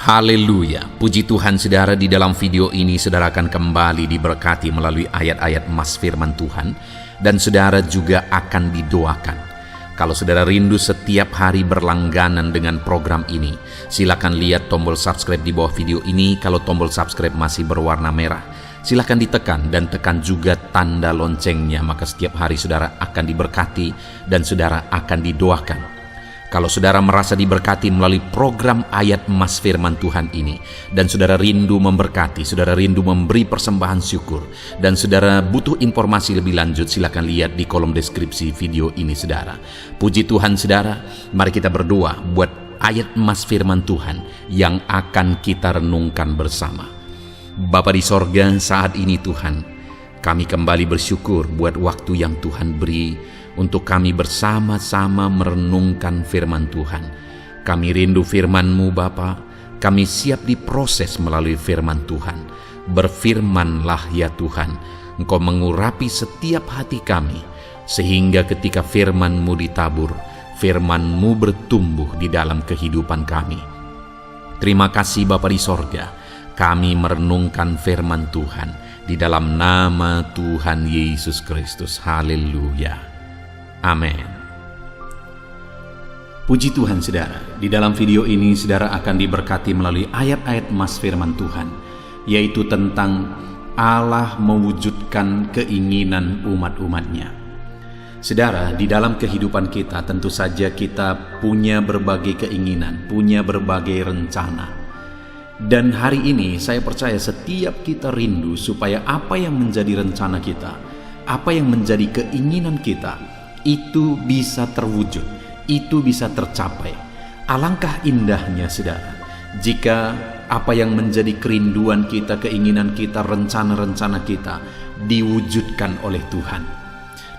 Haleluya, puji Tuhan saudara. Di dalam video ini saudara akan kembali diberkati melalui ayat-ayat emas firman Tuhan, dan saudara juga akan didoakan. Kalau saudara rindu setiap hari berlangganan dengan program ini, silakan lihat tombol subscribe di bawah video ini. Kalau tombol subscribe masih berwarna merah, silakan ditekan dan tekan juga tanda loncengnya, maka setiap hari saudara akan diberkati dan saudara akan didoakan. Kalau saudara merasa diberkati melalui program ayat emas firman Tuhan ini, dan saudara rindu memberkati, saudara rindu memberi persembahan syukur, dan saudara butuh informasi lebih lanjut, silakan lihat di kolom deskripsi video ini saudara. Puji Tuhan saudara, mari kita berdoa buat ayat emas firman Tuhan yang akan kita renungkan bersama. Bapa di sorga, saat ini Tuhan, kami kembali bersyukur buat waktu yang Tuhan beri untuk kami bersama-sama merenungkan firman Tuhan. Kami rindu firman-Mu Bapa, kami siap diproses melalui firman Tuhan. Berfirmanlah ya Tuhan, Engkau mengurapi setiap hati kami, sehingga ketika firman-Mu ditabur, firman-Mu bertumbuh di dalam kehidupan kami. Terima kasih Bapa di sorga, kami merenungkan firman Tuhan di dalam nama Tuhan Yesus Kristus. Haleluya. Amin. Puji Tuhan saudara, di dalam video ini saudara akan diberkati melalui ayat-ayat emas firman Tuhan, yaitu tentang Allah mewujudkan keinginan umat-umatnya. Saudara, di dalam kehidupan kita tentu saja kita punya berbagai keinginan, punya berbagai rencana. Dan hari ini saya percaya setiap kita rindu supaya apa yang menjadi rencana kita, apa yang menjadi keinginan kita, itu bisa terwujud, itu bisa tercapai. Alangkah indahnya saudara, jika apa yang menjadi kerinduan kita, keinginan kita, rencana-rencana kita diwujudkan oleh Tuhan.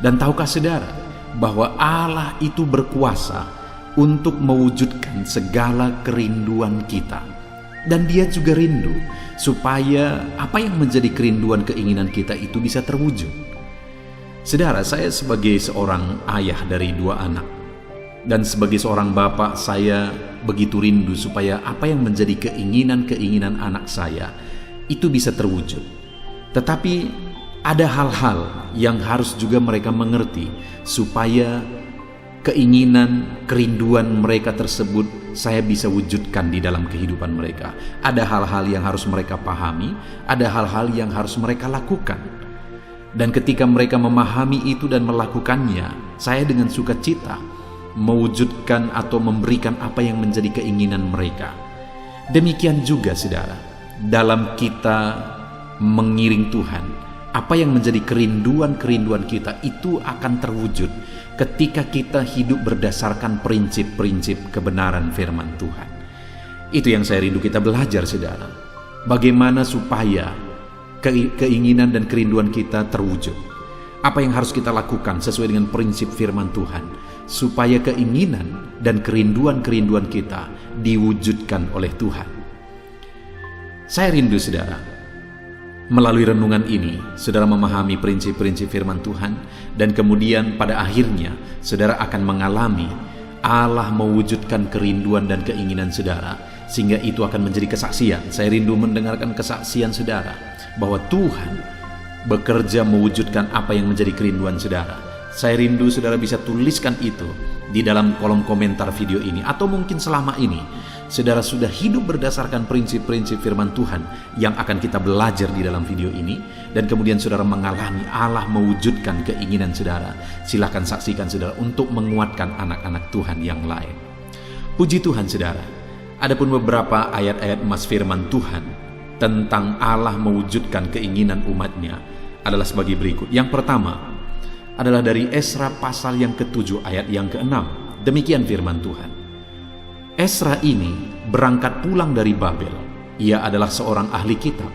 Dan tahukah saudara bahwa Allah itu berkuasa untuk mewujudkan segala kerinduan kita. Dan Dia juga rindu supaya apa yang menjadi kerinduan keinginan kita itu bisa terwujud. Saudara, saya sebagai seorang ayah dari 2 anak, dan sebagai seorang bapak, saya begitu rindu supaya apa yang menjadi keinginan-keinginan anak saya itu bisa terwujud. Tetapi ada hal-hal yang harus juga mereka mengerti supaya keinginan, kerinduan mereka tersebut saya bisa wujudkan di dalam kehidupan mereka. Ada hal-hal yang harus mereka pahami, ada hal-hal yang harus mereka lakukan. Dan ketika mereka memahami itu dan melakukannya, saya dengan sukacita mewujudkan atau memberikan apa yang menjadi keinginan mereka. Demikian juga saudara, dalam kita mengiring Tuhan, apa yang menjadi kerinduan-kerinduan kita itu akan terwujud ketika kita hidup berdasarkan prinsip-prinsip kebenaran firman Tuhan. Itu yang saya rindu kita belajar saudara. Bagaimana supaya keinginan dan kerinduan kita terwujud. Apa yang harus kita lakukan sesuai dengan prinsip firman Tuhan, supaya keinginan dan kerinduan-kerinduan kita diwujudkan oleh Tuhan. Saya rindu saudara, melalui renungan ini saudara memahami prinsip-prinsip firman Tuhan, dan kemudian pada akhirnya saudara akan mengalami Allah mewujudkan kerinduan dan keinginan saudara, sehingga itu akan menjadi kesaksian. Saya rindu mendengarkan kesaksian saudara bahwa Tuhan bekerja mewujudkan apa yang menjadi kerinduan saudara. Saya rindu saudara bisa tuliskan itu di dalam kolom komentar video ini, atau mungkin selama ini saudara sudah hidup berdasarkan prinsip-prinsip firman Tuhan yang akan kita belajar di dalam video ini, dan kemudian saudara mengalami Allah mewujudkan keinginan saudara. Silakan saksikan saudara untuk menguatkan anak-anak Tuhan yang lain. Puji Tuhan saudara, adapun beberapa ayat-ayat emas firman Tuhan tentang Allah mewujudkan keinginan umatnya adalah sebagai berikut. Yang pertama adalah dari Esra pasal yang ke-7 ayat yang ke-6. Demikian firman Tuhan. Esra ini berangkat pulang dari Babel. Ia adalah seorang ahli kitab,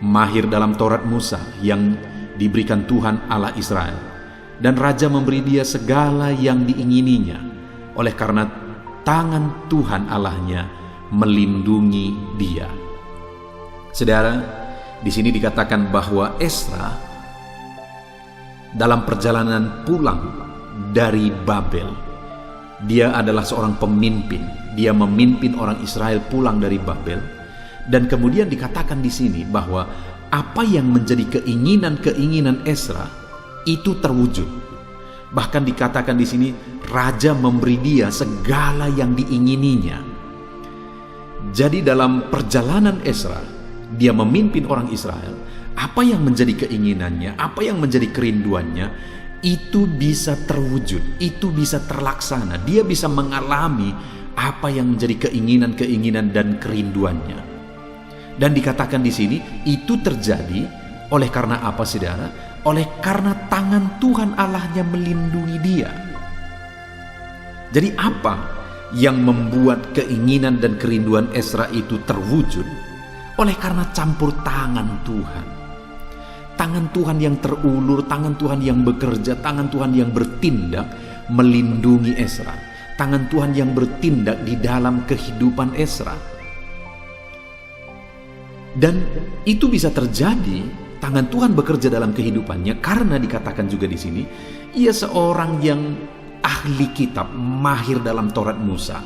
mahir dalam Taurat Musa yang diberikan Tuhan Allah Israel, dan raja memberi dia segala yang diingininya, oleh karena tangan Tuhan Allahnya melindungi dia. Saudara, di sini dikatakan bahwa Esra dalam perjalanan pulang dari Babel, Dia adalah seorang pemimpin. Dia memimpin orang Israel pulang dari Babel. Dan kemudian dikatakan di sini bahwa apa yang menjadi keinginan-keinginan Ezra itu terwujud. Bahkan dikatakan di sini raja memberi dia segala yang diingininya. Jadi dalam perjalanan Ezra, dia memimpin orang Israel. Apa yang menjadi keinginannya, apa yang menjadi kerinduannya, itu bisa terwujud, itu bisa terlaksana. Dia bisa mengalami apa yang menjadi keinginan-keinginan dan kerinduannya. Dan dikatakan di sini itu terjadi oleh karena apa, saudara? Oleh karena tangan Tuhan Allahnya melindungi dia. Jadi apa yang membuat keinginan dan kerinduan Ezra itu terwujud? Oleh karena campur tangan Tuhan. Tangan Tuhan yang terulur, tangan Tuhan yang bekerja, tangan Tuhan yang bertindak melindungi Ezra. Tangan Tuhan yang bertindak di dalam kehidupan Ezra. Dan itu bisa terjadi, tangan Tuhan bekerja dalam kehidupannya karena dikatakan juga di sini, ia seorang yang ahli kitab, mahir dalam Taurat Musa.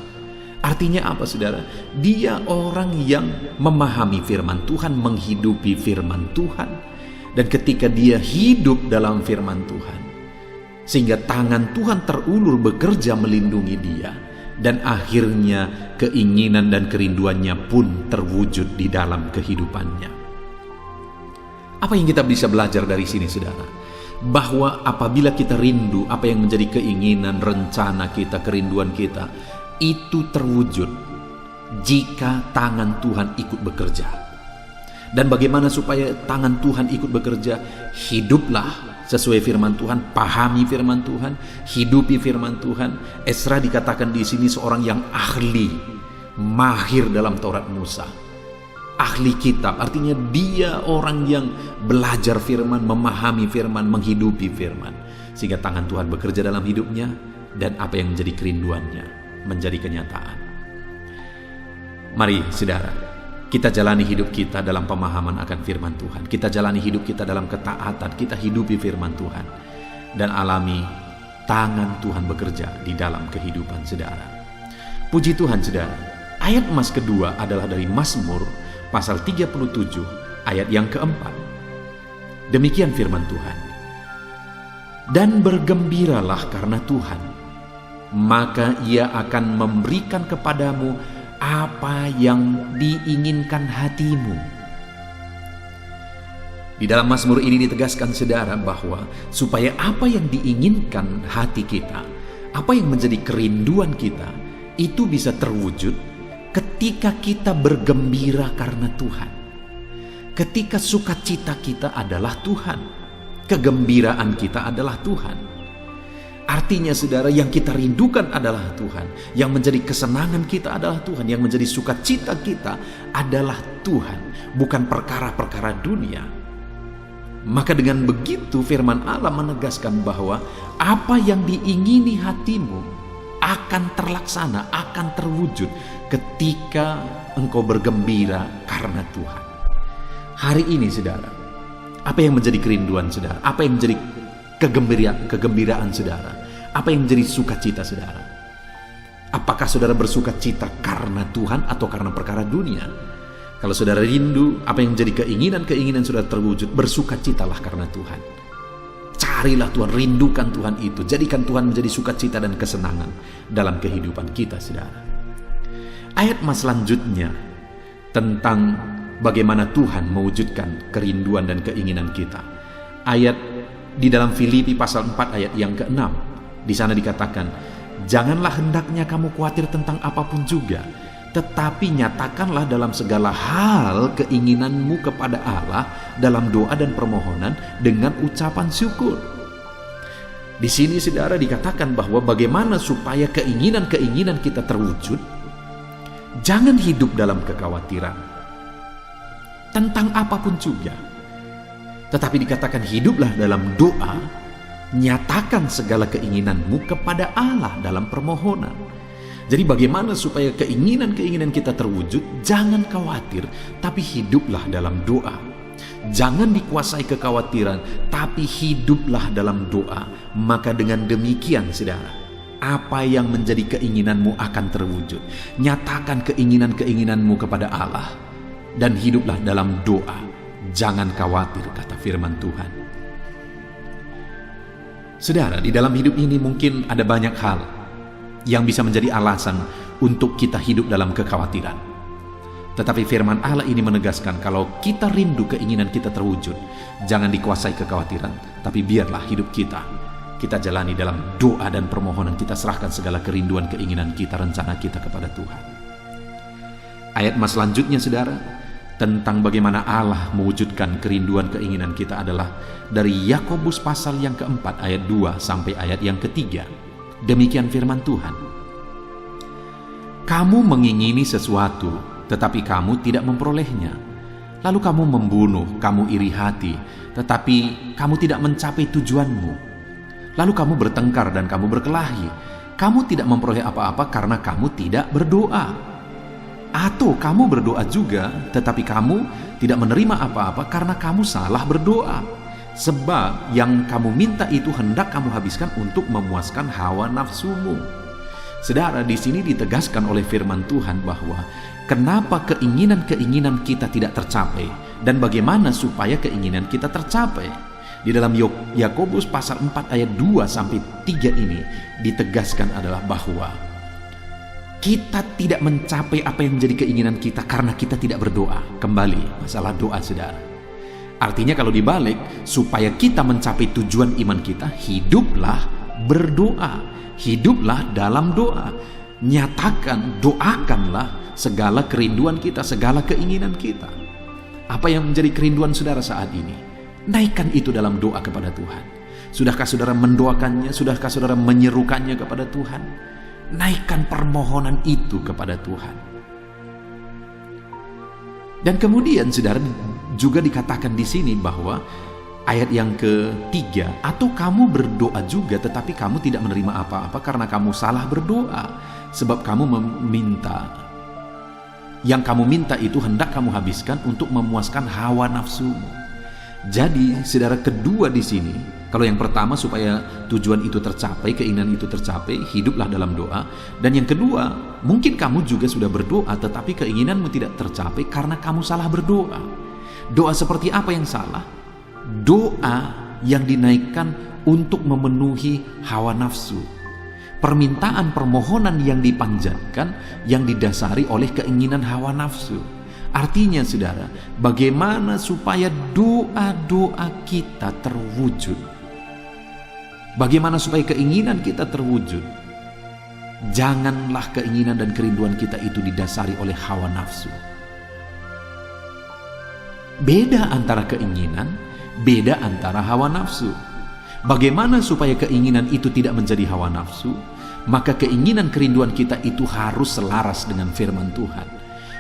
Artinya apa, saudara? Dia orang yang memahami firman Tuhan, menghidupi firman Tuhan. Dan ketika dia hidup dalam firman Tuhan, sehingga tangan Tuhan terulur bekerja melindungi dia, dan akhirnya keinginan dan kerinduannya pun terwujud di dalam kehidupannya. Apa yang kita bisa belajar dari sini, saudara? Bahwa apabila kita rindu, apa yang menjadi keinginan, rencana kita, kerinduan kita, itu terwujud jika tangan Tuhan ikut bekerja. Dan bagaimana supaya tangan Tuhan ikut bekerja? Hiduplah sesuai firman Tuhan, pahami firman Tuhan, hidupi firman Tuhan. Ezra dikatakan di sini seorang yang ahli, mahir dalam Taurat Musa. Ahli kitab, artinya dia orang yang belajar firman, memahami firman, menghidupi firman. Sehingga tangan Tuhan bekerja dalam hidupnya, dan apa yang menjadi kerinduannya menjadi kenyataan. Mari, saudara, kita jalani hidup kita dalam pemahaman akan firman Tuhan. Kita jalani hidup kita dalam ketaatan. Kita hidupi firman Tuhan. Dan alami tangan Tuhan bekerja di dalam kehidupan saudara. Puji Tuhan, saudara. Ayat emas kedua adalah dari Mazmur pasal 37 ayat yang keempat. Demikian firman Tuhan. Dan bergembiralah karena Tuhan, maka Ia akan memberikan kepadamu apa yang diinginkan hatimu. Di dalam Mazmur ini ditegaskan, saudara, bahwa supaya apa yang diinginkan hati kita, apa yang menjadi kerinduan kita, itu bisa terwujud ketika kita bergembira karena Tuhan. Ketika sukacita kita adalah Tuhan, kegembiraan kita adalah Tuhan. Artinya, saudara, yang kita rindukan adalah Tuhan. Yang menjadi kesenangan kita adalah Tuhan. Yang menjadi sukacita kita adalah Tuhan, bukan perkara-perkara dunia. Maka dengan begitu firman Allah menegaskan bahwa apa yang diingini hatimu akan terlaksana, akan terwujud ketika engkau bergembira karena Tuhan. Hari ini, saudara, apa yang menjadi kerinduan saudara? Apa yang menjadi kegembiraan saudara? Apa yang menjadi sukacita saudara? Apakah saudara bersukacita karena Tuhan atau karena perkara dunia? Kalau saudara rindu, apa yang menjadi keinginan saudara terwujud, bersukacitalah karena Tuhan. Carilah Tuhan, rindukan Tuhan itu, jadikan Tuhan menjadi sukacita dan kesenangan dalam kehidupan kita, saudara. Ayat mas selanjutnya tentang bagaimana Tuhan mewujudkan kerinduan dan keinginan kita. Ayat di dalam Filipi pasal 4 ayat yang ke-6. Di sana dikatakan, janganlah hendaknya kamu khawatir tentang apapun juga, tetapi nyatakanlah dalam segala hal keinginanmu kepada Allah dalam doa dan permohonan dengan ucapan syukur. Di sini, saudara, dikatakan bahwa bagaimana supaya keinginan-keinginan kita terwujud. Jangan hidup dalam kekhawatiran tentang apapun juga, tetapi dikatakan hiduplah dalam doa, nyatakan segala keinginanmu kepada Allah dalam permohonan. Jadi bagaimana supaya keinginan-keinginan kita terwujud? Jangan khawatir, tapi hiduplah dalam doa. Jangan dikuasai kekhawatiran, tapi hiduplah dalam doa. Maka dengan demikian, saudara, apa yang menjadi keinginanmu akan terwujud. Nyatakan keinginan-keinginanmu kepada Allah dan hiduplah dalam doa. Jangan khawatir, kata firman Tuhan. Saudara, di dalam hidup ini mungkin ada banyak hal yang bisa menjadi alasan untuk kita hidup dalam kekhawatiran. Tetapi firman Allah ini menegaskan kalau kita rindu keinginan kita terwujud, jangan dikuasai kekhawatiran, tapi biarlah hidup kita jalani dalam doa dan permohonan. Kita serahkan segala kerinduan, keinginan kita, rencana kita kepada Tuhan. Ayat mas selanjutnya, saudara, tentang bagaimana Allah mewujudkan kerinduan, keinginan kita adalah dari Yakobus pasal yang keempat ayat 2 sampai ayat yang ketiga. Demikian firman Tuhan. Kamu mengingini sesuatu, tetapi kamu tidak memperolehnya. Lalu kamu membunuh, kamu iri hati, tetapi kamu tidak mencapai tujuanmu. Lalu kamu bertengkar dan kamu berkelahi. Kamu tidak memperoleh apa-apa karena kamu tidak berdoa. Atau kamu berdoa juga, tetapi kamu tidak menerima apa-apa karena kamu salah berdoa. Sebab yang kamu minta itu hendak kamu habiskan untuk memuaskan hawa nafsumu. Saudara, di sini ditegaskan oleh firman Tuhan bahwa kenapa keinginan-keinginan kita tidak tercapai dan bagaimana supaya keinginan kita tercapai. Di dalam Yakobus pasal 4 ayat 2 sampai 3 ini ditegaskan adalah bahwa kita tidak mencapai apa yang menjadi keinginan kita karena kita tidak berdoa. Kembali masalah doa, saudara. Artinya kalau dibalik, supaya kita mencapai tujuan iman kita, hiduplah berdoa, hiduplah dalam doa. Nyatakan, doakanlah segala kerinduan kita, segala keinginan kita. Apa yang menjadi kerinduan saudara saat ini? Naikkan itu dalam doa kepada Tuhan. Sudahkah saudara mendoakannya? Sudahkah saudara menyerukannya kepada Tuhan? Naikkan permohonan itu kepada Tuhan. Dan kemudian saudara juga dikatakan di sini bahwa ayat yang ketiga, atau kamu berdoa juga tetapi kamu tidak menerima apa-apa karena kamu salah berdoa, sebab kamu meminta, yang kamu minta itu hendak kamu habiskan untuk memuaskan hawa nafsumu. Jadi saudara, kedua di sini, kalau yang pertama supaya tujuan itu tercapai, keinginan itu tercapai, hiduplah dalam doa. Dan yang kedua, mungkin kamu juga sudah berdoa tetapi keinginanmu tidak tercapai karena kamu salah berdoa. Doa seperti apa yang salah? Doa yang dinaikkan untuk memenuhi hawa nafsu. Permintaan permohonan yang dipanjatkan yang didasari oleh keinginan hawa nafsu. Artinya saudara, bagaimana supaya doa-doa kita terwujud? Bagaimana supaya keinginan kita terwujud? Janganlah keinginan dan kerinduan kita itu didasari oleh hawa nafsu. Beda antara keinginan, beda antara hawa nafsu. Bagaimana supaya keinginan itu tidak menjadi hawa nafsu? Maka keinginan kerinduan kita itu harus selaras dengan firman Tuhan,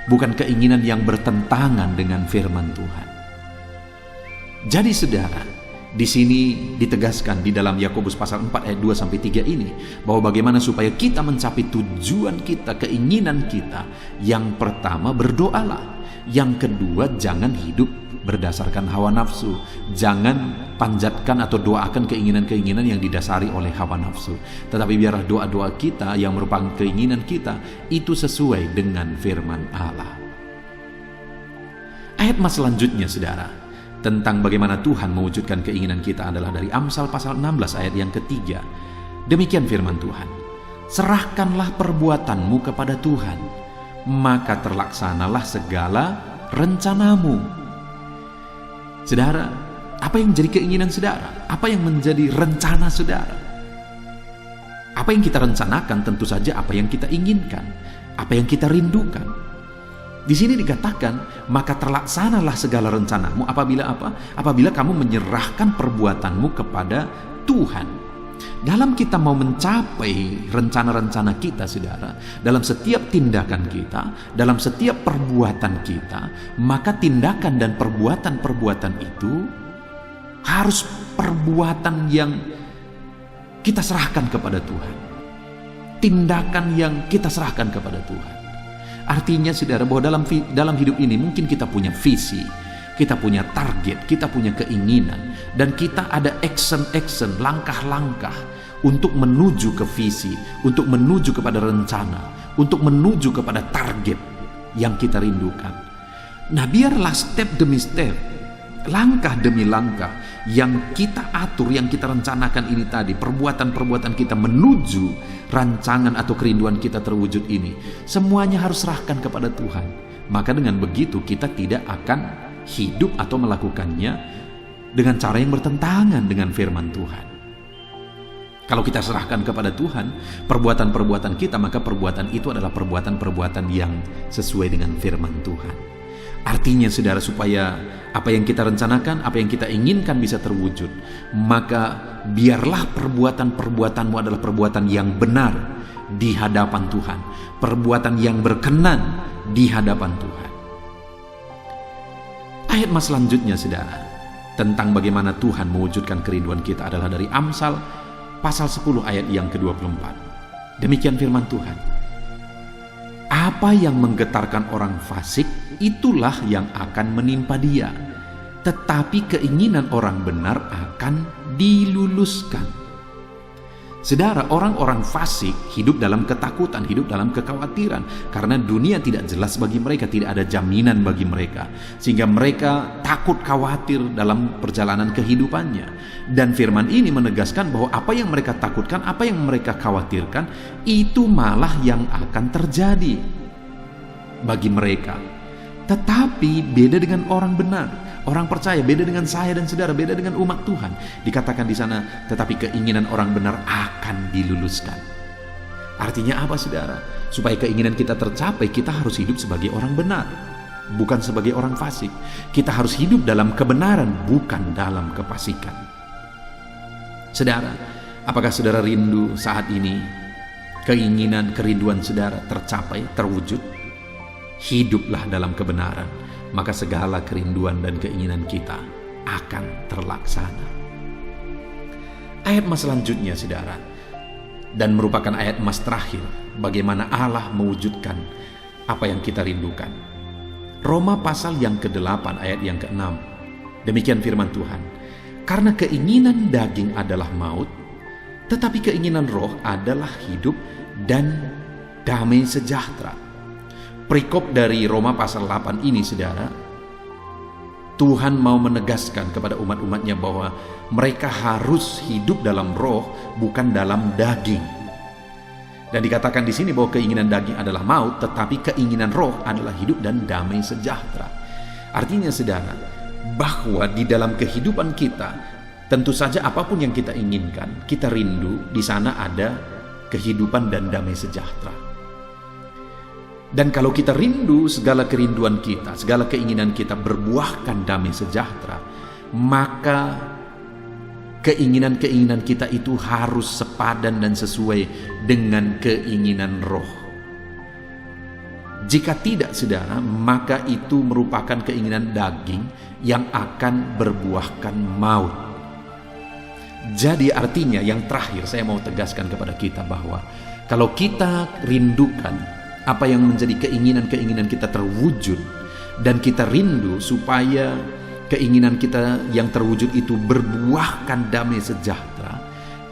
bukan keinginan yang bertentangan dengan firman Tuhan. Jadi saudara, di sini ditegaskan di dalam Yakobus pasal 4 ayat 2 sampai 3 ini bahwa bagaimana supaya kita mencapai tujuan kita, keinginan kita. Yang pertama, berdoalah. Yang kedua, jangan hidup berdasarkan hawa nafsu. Jangan panjatkan atau doakan keinginan-keinginan yang didasari oleh hawa nafsu. Tetapi biarlah doa-doa kita yang merupakan keinginan kita itu sesuai dengan firman Allah. Ayat mas selanjutnya saudara, tentang bagaimana Tuhan mewujudkan keinginan kita adalah dari Amsal pasal 16 ayat yang ketiga. Demikian firman Tuhan. Serahkanlah perbuatanmu kepada Tuhan, maka terlaksanalah segala rencanamu. Saudara, apa yang menjadi keinginan saudara? Apa yang menjadi rencana saudara? Apa yang kita rencanakan tentu saja apa yang kita inginkan, apa yang kita rindukan. Di sini dikatakan, maka terlaksanalah segala rencanamu apabila apa? Apabila kamu menyerahkan perbuatanmu kepada Tuhan. Dalam kita mau mencapai rencana-rencana kita, saudara, dalam setiap tindakan kita, dalam setiap perbuatan kita, maka tindakan dan perbuatan-perbuatan itu harus perbuatan yang kita serahkan kepada Tuhan. Tindakan yang kita serahkan kepada Tuhan. Artinya saudara, bahwa dalam hidup ini mungkin kita punya visi, kita punya target, kita punya keinginan, dan kita ada action, langkah-langkah untuk menuju ke visi, untuk menuju kepada rencana, untuk menuju kepada target yang kita rindukan. Nah, biarlah step demi step, langkah demi langkah yang kita atur, yang kita rencanakan ini tadi, perbuatan-perbuatan kita menuju rancangan atau kerinduan kita terwujud ini, semuanya harus serahkan kepada Tuhan. Maka dengan begitu kita tidak akan hidup atau melakukannya dengan cara yang bertentangan dengan firman Tuhan. Kalau kita serahkan kepada Tuhan perbuatan-perbuatan kita, maka perbuatan itu adalah perbuatan-perbuatan yang sesuai dengan firman Tuhan. Artinya saudara, supaya apa yang kita rencanakan, apa yang kita inginkan bisa terwujud, maka biarlah perbuatan-perbuatanmu adalah perbuatan yang benar di hadapan Tuhan, perbuatan yang berkenan di hadapan Tuhan. Ayat mas selanjutnya saudara, tentang bagaimana Tuhan mewujudkan kerinduan kita adalah dari Amsal pasal 10 ayat yang ke-24. Demikian firman Tuhan. Apa yang menggetarkan orang fasik, itulah yang akan menimpa dia. Tetapi keinginan orang benar akan diluluskan. Saudara, orang-orang fasik hidup dalam ketakutan, hidup dalam kekhawatiran. Karena dunia tidak jelas bagi mereka, tidak ada jaminan bagi mereka. Sehingga mereka takut, khawatir dalam perjalanan kehidupannya. Dan firman ini menegaskan bahwa apa yang mereka takutkan, apa yang mereka khawatirkan, itu malah yang akan terjadi bagi mereka. Tetapi beda dengan orang benar, orang percaya, beda dengan saya dan saudara, beda dengan umat Tuhan. Dikatakan di sana, tetapi keinginan orang benar akan diluluskan. Artinya apa saudara? Supaya keinginan kita tercapai, kita harus hidup sebagai orang benar, bukan sebagai orang fasik. Kita harus hidup dalam kebenaran, bukan dalam kefasikan. Saudara, apakah saudara rindu saat ini keinginan, kerinduan saudara tercapai, terwujud? Hiduplah dalam kebenaran, maka segala kerinduan dan keinginan kita akan terlaksana. Ayat mas selanjutnya saudara, dan merupakan ayat mas terakhir, bagaimana Allah mewujudkan apa yang kita rindukan. Roma pasal yang ke-8 ayat yang ke-6. Demikian firman Tuhan. Karena keinginan daging adalah maut, tetapi keinginan roh adalah hidup dan damai sejahtera. Perikop dari Roma pasal 8 ini saudara, Tuhan mau menegaskan kepada umat-umatnya bahwa mereka harus hidup dalam roh, bukan dalam daging. Dan dikatakan di sini bahwa keinginan daging adalah maut, tetapi keinginan roh adalah hidup dan damai sejahtera. Artinya saudara, bahwa di dalam kehidupan kita, tentu saja apapun yang kita inginkan, kita rindu, di sana ada kehidupan dan damai sejahtera. Dan kalau kita rindu segala kerinduan kita, segala keinginan kita berbuahkan damai sejahtera, maka keinginan-keinginan kita itu harus sepadan dan sesuai dengan keinginan roh. Jika tidak saudara, maka itu merupakan keinginan daging yang akan berbuahkan maut. Jadi artinya yang terakhir saya mau tegaskan kepada kita bahwa kalau kita rindukan apa yang menjadi keinginan-keinginan kita terwujud, dan kita rindu supaya keinginan kita yang terwujud itu berbuahkan damai sejahtera,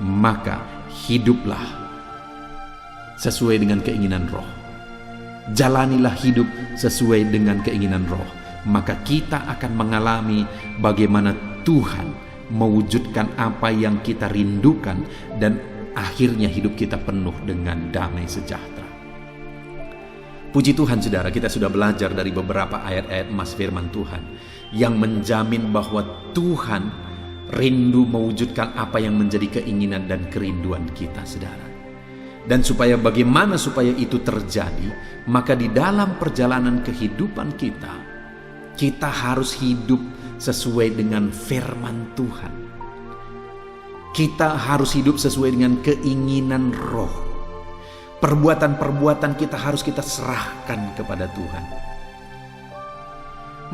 maka hiduplah sesuai dengan keinginan roh. Jalanilah hidup sesuai dengan keinginan roh, maka kita akan mengalami bagaimana Tuhan mewujudkan apa yang kita rindukan, dan akhirnya hidup kita penuh dengan damai sejahtera. Puji Tuhan saudara, kita sudah belajar dari beberapa ayat-ayat emas firman Tuhan yang menjamin bahwa Tuhan rindu mewujudkan apa yang menjadi keinginan dan kerinduan kita saudara. Dan supaya bagaimana supaya itu terjadi, maka di dalam perjalanan kehidupan kita harus hidup sesuai dengan firman Tuhan. Kita harus hidup sesuai dengan keinginan roh. Perbuatan-perbuatan kita harus kita serahkan kepada Tuhan.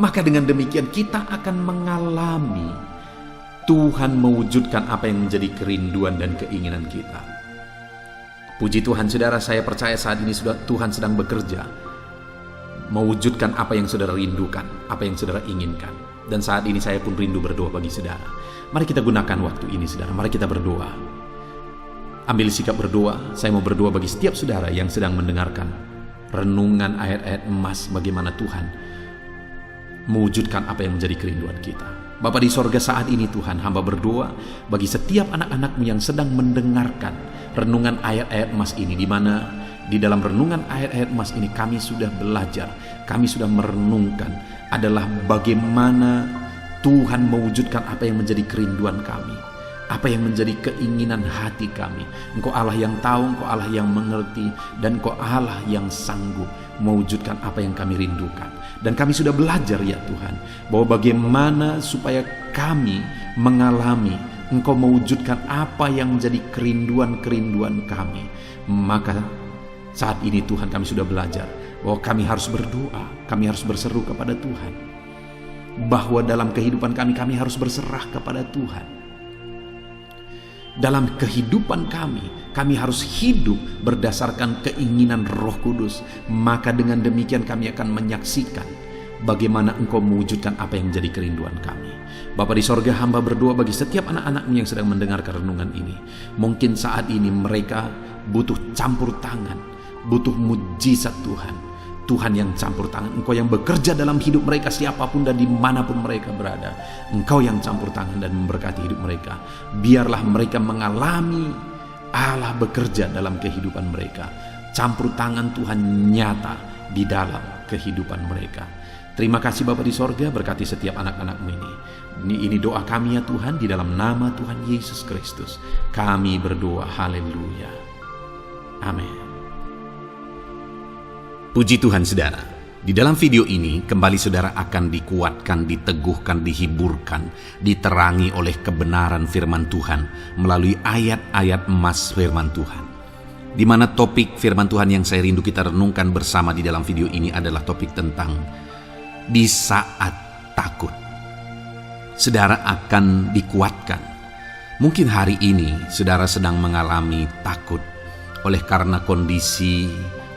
Maka dengan demikian kita akan mengalami Tuhan mewujudkan apa yang menjadi kerinduan dan keinginan kita. Puji Tuhan saudara, saya percaya saat ini Tuhan sedang bekerja mewujudkan apa yang saudara rindukan, apa yang saudara inginkan. Dan saat ini saya pun rindu berdoa bagi saudara. Mari kita gunakan waktu ini saudara, mari kita berdoa. Ambil sikap berdoa. Saya mau berdoa bagi setiap saudara yang sedang mendengarkan renungan ayat-ayat emas bagaimana Tuhan mewujudkan apa yang menjadi kerinduan kita. Bapa di sorga, saat ini Tuhan, hamba berdoa bagi setiap anak-anak-Mu yang sedang mendengarkan renungan ayat-ayat emas ini, di mana di dalam renungan ayat-ayat emas ini kami sudah belajar, kami sudah merenungkan adalah bagaimana Tuhan mewujudkan apa yang menjadi kerinduan kami, apa yang menjadi keinginan hati kami. Engkau Allah yang tahu, Engkau Allah yang mengerti, dan Engkau Allah yang sanggup mewujudkan apa yang kami rindukan. Dan kami sudah belajar ya Tuhan, bahwa bagaimana supaya kami mengalami Engkau mewujudkan apa yang menjadi kerinduan-kerinduan kami. Maka saat ini Tuhan, kami sudah belajar bahwa kami harus berdoa, kami harus berseru kepada Tuhan, bahwa dalam kehidupan kami harus berserah kepada Tuhan. Dalam kehidupan kami harus hidup berdasarkan keinginan Roh Kudus. Maka dengan demikian kami akan menyaksikan bagaimana Engkau mewujudkan apa yang menjadi kerinduan kami. Bapa di sorga, hamba berdoa bagi setiap anak-anak-Mu yang sedang mendengarkan renungan ini. Mungkin saat ini mereka butuh campur tangan, butuh mujizat Tuhan. Tuhan yang campur tangan, Engkau yang bekerja dalam hidup mereka siapapun dan dimanapun mereka berada. Engkau yang campur tangan dan memberkati hidup mereka. Biarlah mereka mengalami Allah bekerja dalam kehidupan mereka. Campur tangan Tuhan nyata di dalam kehidupan mereka. Terima kasih Bapa di sorga, berkati setiap anak-anak-Mu ini. Ini doa kami ya Tuhan, di dalam nama Tuhan Yesus Kristus kami berdoa, haleluya, amin. Puji Tuhan saudara, di dalam video ini kembali saudara akan dikuatkan, diteguhkan, dihiburkan, diterangi oleh kebenaran firman Tuhan melalui ayat-ayat emas firman Tuhan. Di mana topik firman Tuhan yang saya rindu kita renungkan bersama di dalam video ini adalah topik tentang di saat takut. Saudara akan dikuatkan. Mungkin hari ini saudara sedang mengalami takut oleh karena kondisi,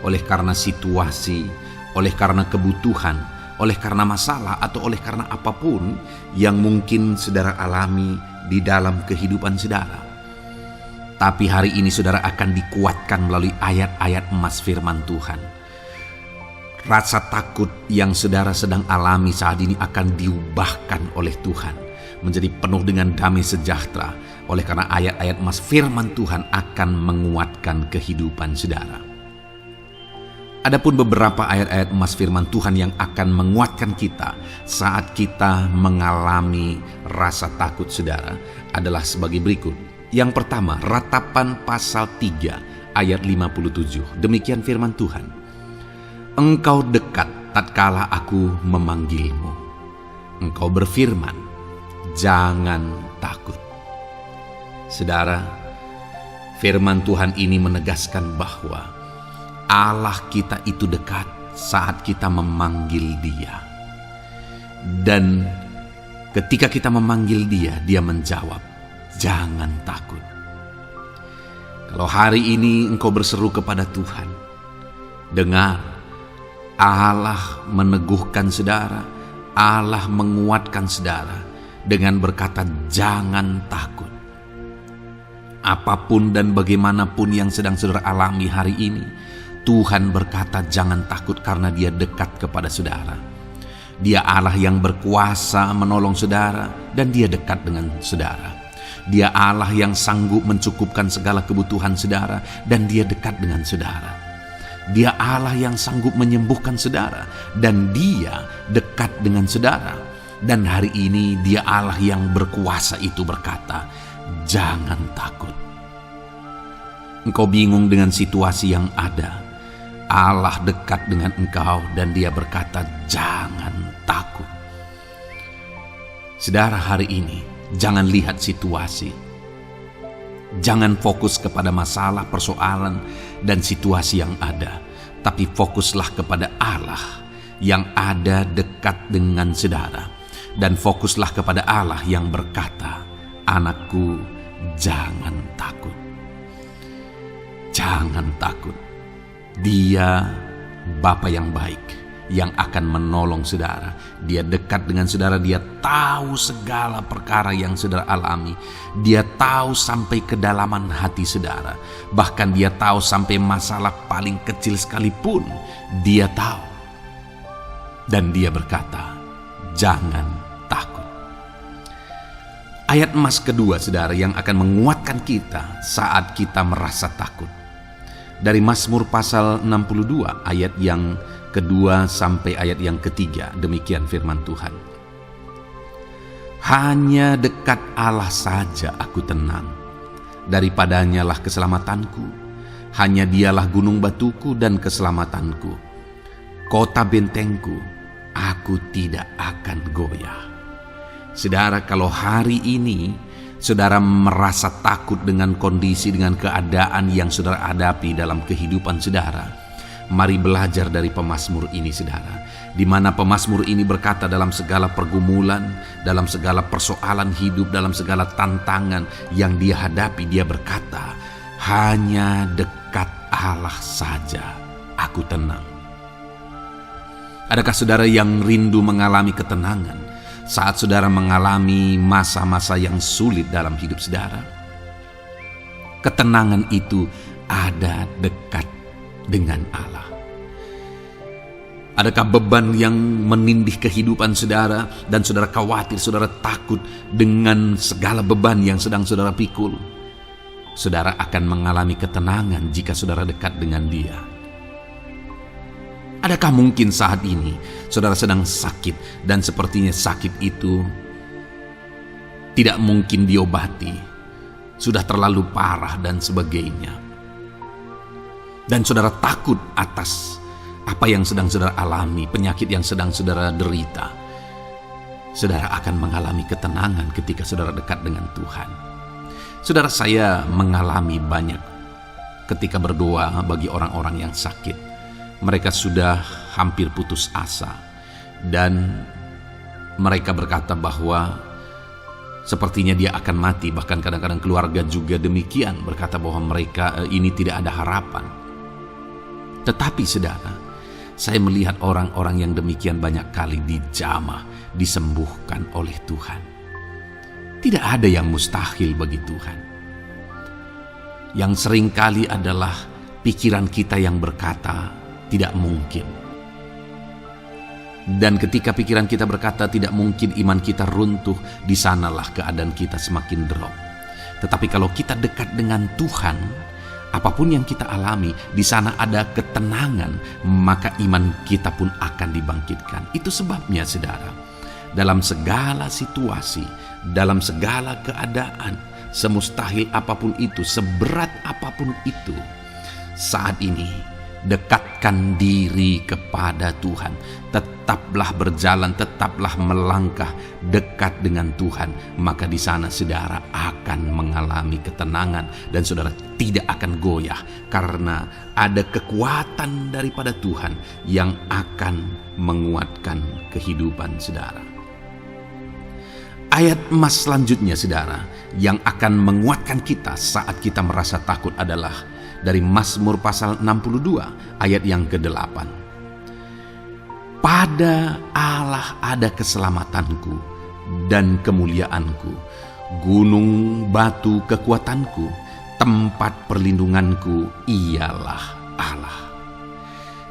oleh karena situasi, oleh karena kebutuhan, oleh karena masalah, atau oleh karena apapun yang mungkin saudara alami di dalam kehidupan saudara. Tapi hari ini saudara akan dikuatkan melalui ayat-ayat emas firman Tuhan. Rasa takut yang saudara sedang alami saat ini akan diubahkan oleh Tuhan menjadi penuh dengan damai sejahtera, oleh karena ayat-ayat emas firman Tuhan akan menguatkan kehidupan saudara. Adapun beberapa ayat-ayat emas firman Tuhan yang akan menguatkan kita saat kita mengalami rasa takut saudara adalah sebagai berikut. Yang pertama, Ratapan pasal 3 ayat 57. Demikian firman Tuhan. Engkau dekat tatkala aku memanggilmu. Engkau berfirman, jangan takut. Saudara, firman Tuhan ini menegaskan bahwa Allah kita itu dekat saat kita memanggil Dia. Dan ketika kita memanggil Dia, Dia menjawab, jangan takut. Kalau hari ini engkau berseru kepada Tuhan, dengar, Allah meneguhkan saudara, Allah menguatkan saudara dengan berkata, jangan takut. Apapun dan bagaimanapun yang sedang saudara alami hari ini, Tuhan berkata jangan takut karena Dia dekat kepada saudara. Dia Allah yang berkuasa menolong saudara dan Dia dekat dengan saudara. Dia Allah yang sanggup mencukupkan segala kebutuhan saudara dan Dia dekat dengan saudara. Dia Allah yang sanggup menyembuhkan saudara dan Dia dekat dengan saudara. Dan hari ini Dia Allah yang berkuasa itu berkata, jangan takut. Engkau bingung dengan situasi yang ada, Allah dekat dengan engkau dan Dia berkata jangan takut. Saudara, hari ini jangan lihat situasi. Jangan fokus kepada masalah, persoalan, dan situasi yang ada. Tapi fokuslah kepada Allah yang ada dekat dengan saudara. Dan fokuslah kepada Allah yang berkata, anakku jangan takut. Jangan takut. Dia Bapa yang baik. yang akan menolong saudara. Dia dekat dengan saudara, dia tahu segala perkara yang saudara alami. Dia tahu sampai kedalaman hati saudara. Bahkan dia tahu sampai masalah paling kecil sekalipun, dia tahu. Dan dia berkata, jangan takut. Ayat emas kedua saudara yang akan menguatkan kita saat kita merasa takut. Dari Mazmur pasal 62 ayat yang kedua sampai ayat yang ketiga, demikian firman Tuhan. Hanya dekat Allah saja aku tenang, daripadanya lah keselamatanku. Hanya dialah gunung batuku dan keselamatanku, kota bentengku, aku tidak akan goyah. Saudara, kalau hari ini saudara merasa takut dengan kondisi, dengan keadaan yang saudara hadapi dalam kehidupan saudara, mari belajar dari pemazmur ini saudara, di mana pemazmur ini berkata dalam segala pergumulan, dalam segala persoalan hidup, dalam segala tantangan yang dia hadapi, dia berkata, hanya dekat Allah saja aku tenang. Adakah saudara yang rindu mengalami ketenangan saat saudara mengalami masa-masa yang sulit dalam hidup saudara? Ketenangan itu ada dekat dengan Allah. Adakah beban yang menindih kehidupan saudara dan saudara khawatir, saudara takut dengan segala beban yang sedang saudara pikul? Saudara akan mengalami ketenangan jika saudara dekat dengan Dia. Adakah mungkin saat ini saudara sedang sakit dan sepertinya sakit itu tidak mungkin diobati, sudah terlalu parah dan sebagainya, dan saudara takut atas apa yang sedang saudara alami, penyakit yang sedang saudara derita? Saudara akan mengalami ketenangan ketika saudara dekat dengan Tuhan. Saudara, saya mengalami banyak ketika berdoa bagi orang-orang yang sakit. Mereka sudah hampir putus asa dan mereka berkata bahwa sepertinya dia akan mati. Bahkan kadang-kadang keluarga juga demikian, berkata bahwa mereka ini tidak ada harapan. Tetapi saudara, saya melihat orang-orang yang demikian banyak kali dijamah, disembuhkan oleh Tuhan. Tidak ada yang mustahil bagi Tuhan. Yang seringkali adalah pikiran kita yang berkata tidak mungkin. Dan ketika pikiran kita berkata tidak mungkin, iman kita runtuh, di sanalah keadaan kita semakin drop. Tetapi kalau kita dekat dengan Tuhan, apapun yang kita alami, di sana ada ketenangan, maka iman kita pun akan dibangkitkan. Itu sebabnya saudara, dalam segala situasi, dalam segala keadaan, semustahil apapun itu, seberat apapun itu, saat ini dekatkan diri kepada Tuhan. Tetaplah berjalan, tetaplah melangkah dekat dengan Tuhan. Maka di sana saudara akan mengalami ketenangan dan saudara tidak akan goyah, karena ada kekuatan daripada Tuhan yang akan menguatkan kehidupan saudara. Ayat emas selanjutnya saudara yang akan menguatkan kita saat kita merasa takut adalah dari Mazmur pasal 62 ayat yang ke-8. Pada Allah ada keselamatanku dan kemuliaanku, gunung batu kekuatanku, tempat perlindunganku ialah Allah.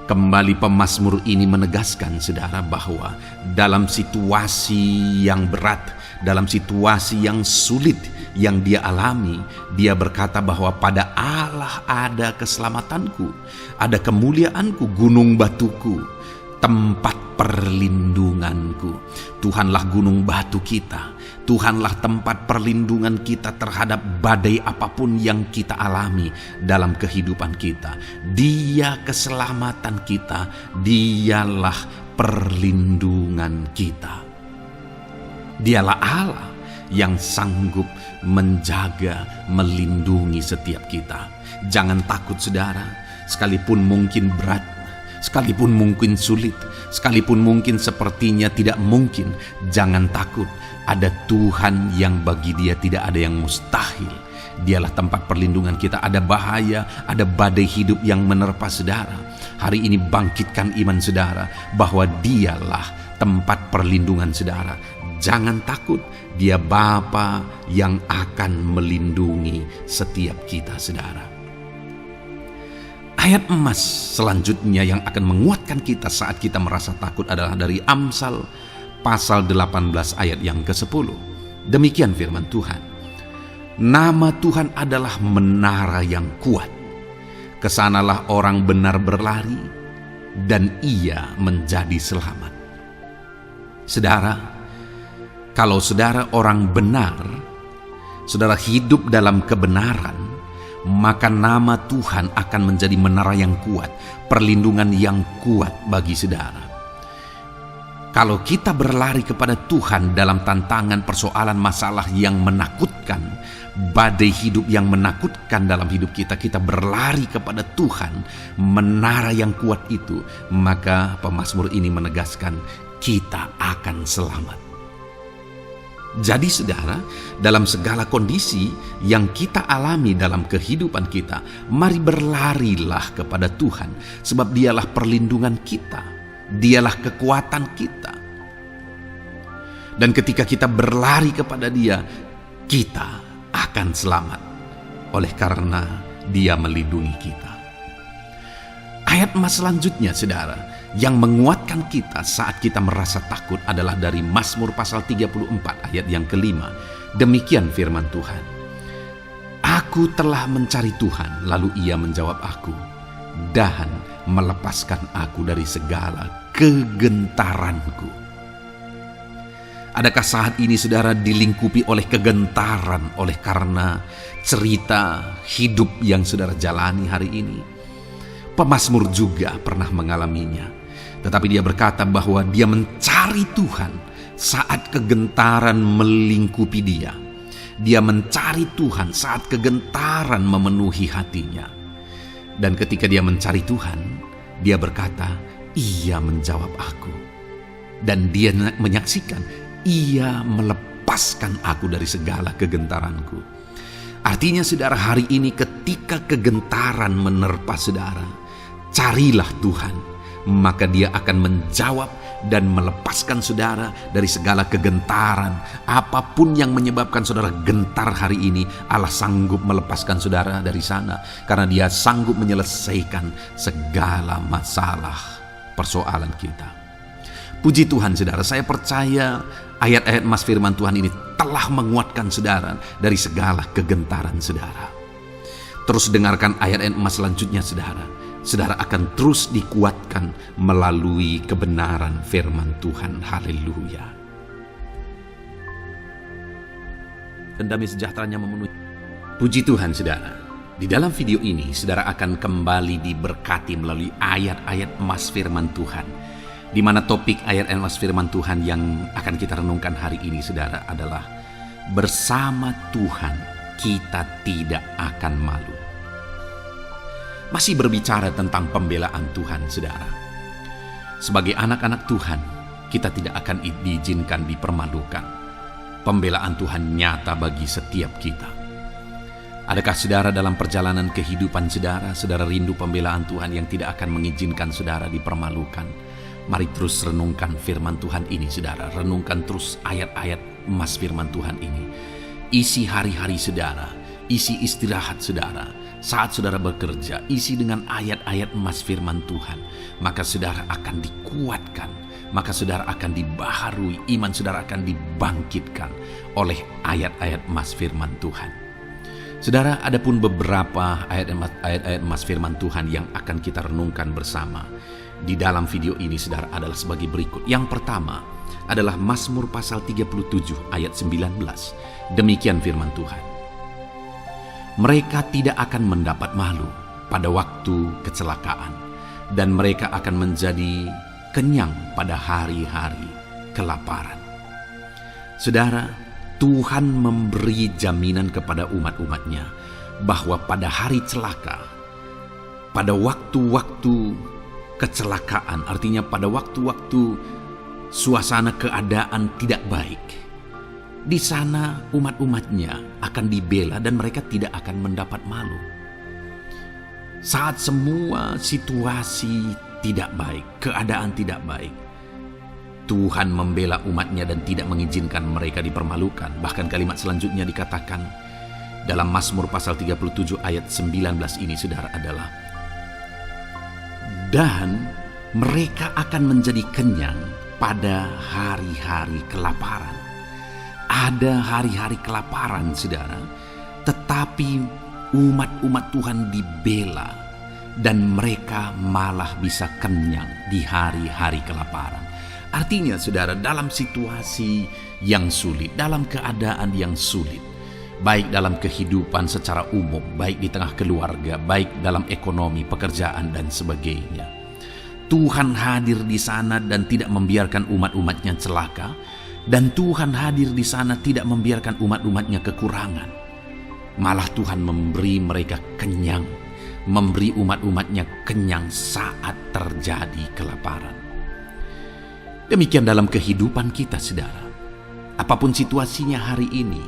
Kembali pemazmur ini menegaskan saudara bahwa dalam situasi yang berat, dalam situasi yang sulit yang dia alami, dia berkata bahwa pada Allah ada keselamatanku, ada kemuliaanku, gunung batuku, tempat perlindunganku. Tuhanlah gunung batu kita, Tuhanlah tempat perlindungan kita terhadap badai apapun yang kita alami dalam kehidupan kita. Dia keselamatan kita, dialah perlindungan kita. Dialah Allah yang sanggup menjaga, melindungi setiap kita. Jangan takut saudara, sekalipun mungkin berat, sekalipun mungkin sulit, sekalipun mungkin sepertinya tidak mungkin, jangan takut. Ada Tuhan yang bagi Dia tidak ada yang mustahil. Dialah tempat perlindungan kita. Ada bahaya, ada badai hidup yang menerpa saudara. Hari ini bangkitkan iman saudara bahwa Dialah tempat perlindungan saudara. Jangan takut, Dia Bapa yang akan melindungi setiap kita saudara. Ayat emas selanjutnya yang akan menguatkan kita saat kita merasa takut adalah dari Amsal pasal 18 ayat yang ke-10. Demikian firman Tuhan. Nama Tuhan adalah menara yang kuat. Kesanalah orang benar berlari dan ia menjadi selamat. Saudara, kalau saudara orang benar, saudara hidup dalam kebenaran, maka nama Tuhan akan menjadi menara yang kuat, perlindungan yang kuat bagi saudara. Kalau kita berlari kepada Tuhan dalam tantangan, persoalan, masalah yang menakutkan, badai hidup yang menakutkan dalam hidup kita, kita berlari kepada Tuhan, menara yang kuat itu, maka pemazmur ini menegaskan kita akan selamat. Jadi saudara, dalam segala kondisi yang kita alami dalam kehidupan kita, mari berlarilah kepada Tuhan, sebab Dialah perlindungan kita. Dialah kekuatan kita. Dan ketika kita berlari kepada Dia, kita akan selamat. Oleh karena Dia melindungi kita. Ayat emas selanjutnya saudara, yang menguatkan kita saat kita merasa takut adalah dari Mazmur pasal 34 ayat yang ke-5. Demikian firman Tuhan. Aku telah mencari Tuhan, lalu Ia menjawab aku, dan melepaskan aku dari segala kegentaranku. Adakah saat ini saudara dilingkupi oleh kegentaran oleh karena cerita hidup yang saudara jalani hari ini? Pemazmur juga pernah mengalaminya, tetapi dia berkata bahwa dia mencari Tuhan saat kegentaran melingkupi dia. Dia mencari Tuhan saat kegentaran memenuhi hatinya. Dan ketika dia mencari Tuhan, dia berkata, Ia menjawab aku. Dan dia menyaksikan, Ia melepaskan aku dari segala kegentaranku. Artinya saudara, hari ini ketika kegentaran menerpa saudara, carilah Tuhan, maka Dia akan menjawab dan melepaskan saudara dari segala kegentaran. Apapun yang menyebabkan saudara gentar hari ini, Allah sanggup melepaskan saudara dari sana, karena Dia sanggup menyelesaikan segala masalah persoalan kita. Puji Tuhan saudara, saya percaya ayat-ayat emas firman Tuhan ini telah menguatkan saudara dari segala kegentaran saudara. Terus dengarkan ayat-ayat emas selanjutnya saudara. Saudara akan terus dikuatkan melalui kebenaran firman Tuhan. Haleluya. Dan damai sejahteranya memenuhi. Puji Tuhan saudara. Di dalam video ini saudara akan kembali diberkati melalui ayat-ayat emas firman Tuhan. Di mana topik ayat emas firman Tuhan yang akan kita renungkan hari ini saudara adalah bersama Tuhan kita tidak akan malu. Masih berbicara tentang pembelaan Tuhan saudara. Sebagai anak-anak Tuhan, kita tidak akan diizinkan dipermalukan. Pembelaan Tuhan nyata bagi setiap kita. Adakah saudara dalam perjalanan kehidupan saudara, saudara rindu pembelaan Tuhan yang tidak akan mengizinkan saudara dipermalukan? Mari terus renungkan firman Tuhan ini saudara. Renungkan terus ayat-ayat emas firman Tuhan ini. Isi hari-hari saudara, isi istirahat saudara. Saat saudara bekerja, isi dengan ayat-ayat emas firman Tuhan. Maka saudara akan dikuatkan. Maka saudara akan dibaharui. Iman saudara akan dibangkitkan oleh ayat-ayat emas firman Tuhan. Saudara, ada pun beberapa ayat-ayat emas firman Tuhan yang akan kita renungkan bersama di dalam video ini saudara adalah sebagai berikut. Yang pertama adalah Mazmur pasal 37 ayat 19. Demikian firman Tuhan. Mereka tidak akan mendapat malu pada waktu kecelakaan, dan mereka akan menjadi kenyang pada hari-hari kelaparan. Saudara, Tuhan memberi jaminan kepada umat-umatnya bahwa pada hari celaka, pada waktu-waktu kecelakaan, artinya pada waktu-waktu suasana keadaan tidak baik, Di sana umat-umatnya akan dibela dan mereka tidak akan mendapat malu. Saat semua situasi tidak baik, keadaan tidak baik, Tuhan membela umatnya dan tidak mengizinkan mereka dipermalukan. Bahkan kalimat selanjutnya dikatakan dalam Mazmur pasal 37 ayat 19 ini, saudara, adalah dan mereka akan menjadi kenyang pada hari-hari kelaparan. Ada hari-hari kelaparan, saudara, tetapi umat-umat Tuhan dibela dan mereka malah bisa kenyang di hari-hari kelaparan. Artinya, saudara, dalam situasi yang sulit, dalam keadaan yang sulit, baik dalam kehidupan secara umum, baik di tengah keluarga, baik dalam ekonomi, pekerjaan, dan sebagainya, Tuhan hadir di sana dan tidak membiarkan umat-umatnya celaka. Dan Tuhan hadir di sana tidak membiarkan umat-umatnya kekurangan. Malah Tuhan memberi mereka kenyang, memberi umat-umatnya kenyang saat terjadi kelaparan. Demikian dalam kehidupan kita, saudara. Apapun situasinya hari ini,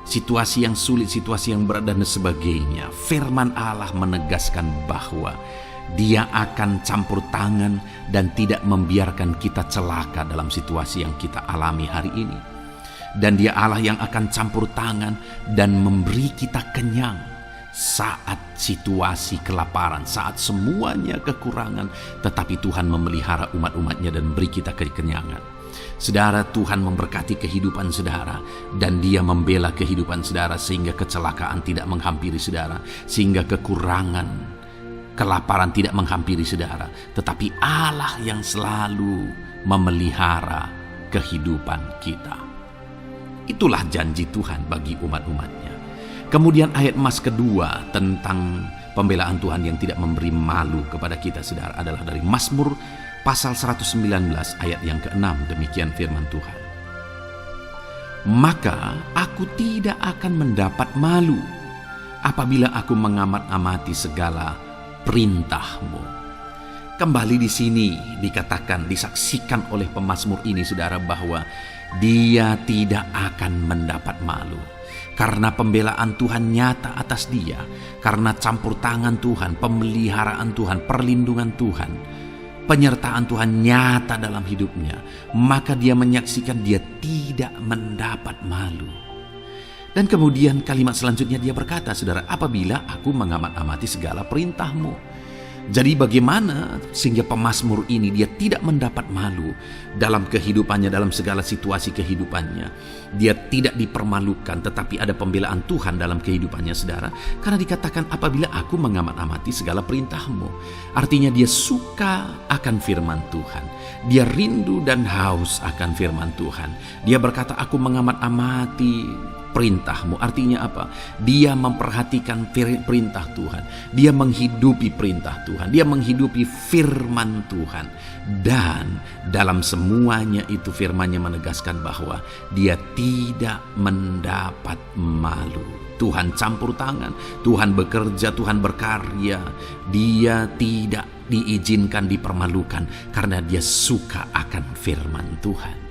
situasi yang sulit, situasi yang berat dan sebagainya, firman Allah menegaskan bahwa Dia akan campur tangan dan tidak membiarkan kita celaka dalam situasi yang kita alami hari ini. Dan Dia Allah yang akan campur tangan dan memberi kita kenyang saat situasi kelaparan, saat semuanya kekurangan, tetapi Tuhan memelihara umat-umatnya dan beri kita kekenyangan. Saudara, Tuhan memberkati kehidupan saudara dan Dia membela kehidupan saudara sehingga kecelakaan tidak menghampiri saudara, sehingga kekurangan, kelaparan tidak menghampiri saudara, tetapi Allah yang selalu memelihara kehidupan kita. Itulah janji Tuhan bagi umat-umatnya. Kemudian ayat emas kedua tentang pembelaan Tuhan yang tidak memberi malu kepada kita, saudara, adalah dari Mazmur pasal 119 ayat yang ke-6. Demikian firman Tuhan. Maka aku tidak akan mendapat malu apabila aku mengamat-amati segala perintah-Mu. Kembali di sini dikatakan, disaksikan oleh pemazmur ini, saudara, bahwa dia tidak akan mendapat malu. Karena pembelaan Tuhan nyata atas dia, karena campur tangan Tuhan, pemeliharaan Tuhan, perlindungan Tuhan, penyertaan Tuhan nyata dalam hidupnya, maka dia menyaksikan dia tidak mendapat malu. Dan kemudian kalimat selanjutnya dia berkata, saudara, apabila aku mengamat-amati segala perintah-Mu. Jadi bagaimana sehingga pemazmur ini dia tidak mendapat malu dalam kehidupannya, dalam segala situasi kehidupannya. Dia tidak dipermalukan, tetapi ada pembelaan Tuhan dalam kehidupannya, saudara. Karena dikatakan apabila aku mengamat-amati segala perintah-Mu. Artinya dia suka akan firman Tuhan. Dia rindu dan haus akan firman Tuhan. Dia berkata, aku mengamat-amati perintah-Mu. Artinya apa? Dia memperhatikan perintah Tuhan. Dia menghidupi perintah Tuhan. Dia menghidupi firman Tuhan. Dan dalam semuanya itu firman-Nya menegaskan bahwa dia tidak mendapat malu. Tuhan campur tangan, Tuhan bekerja, Tuhan berkarya. Dia tidak diizinkan dipermalukan karena dia suka akan firman Tuhan.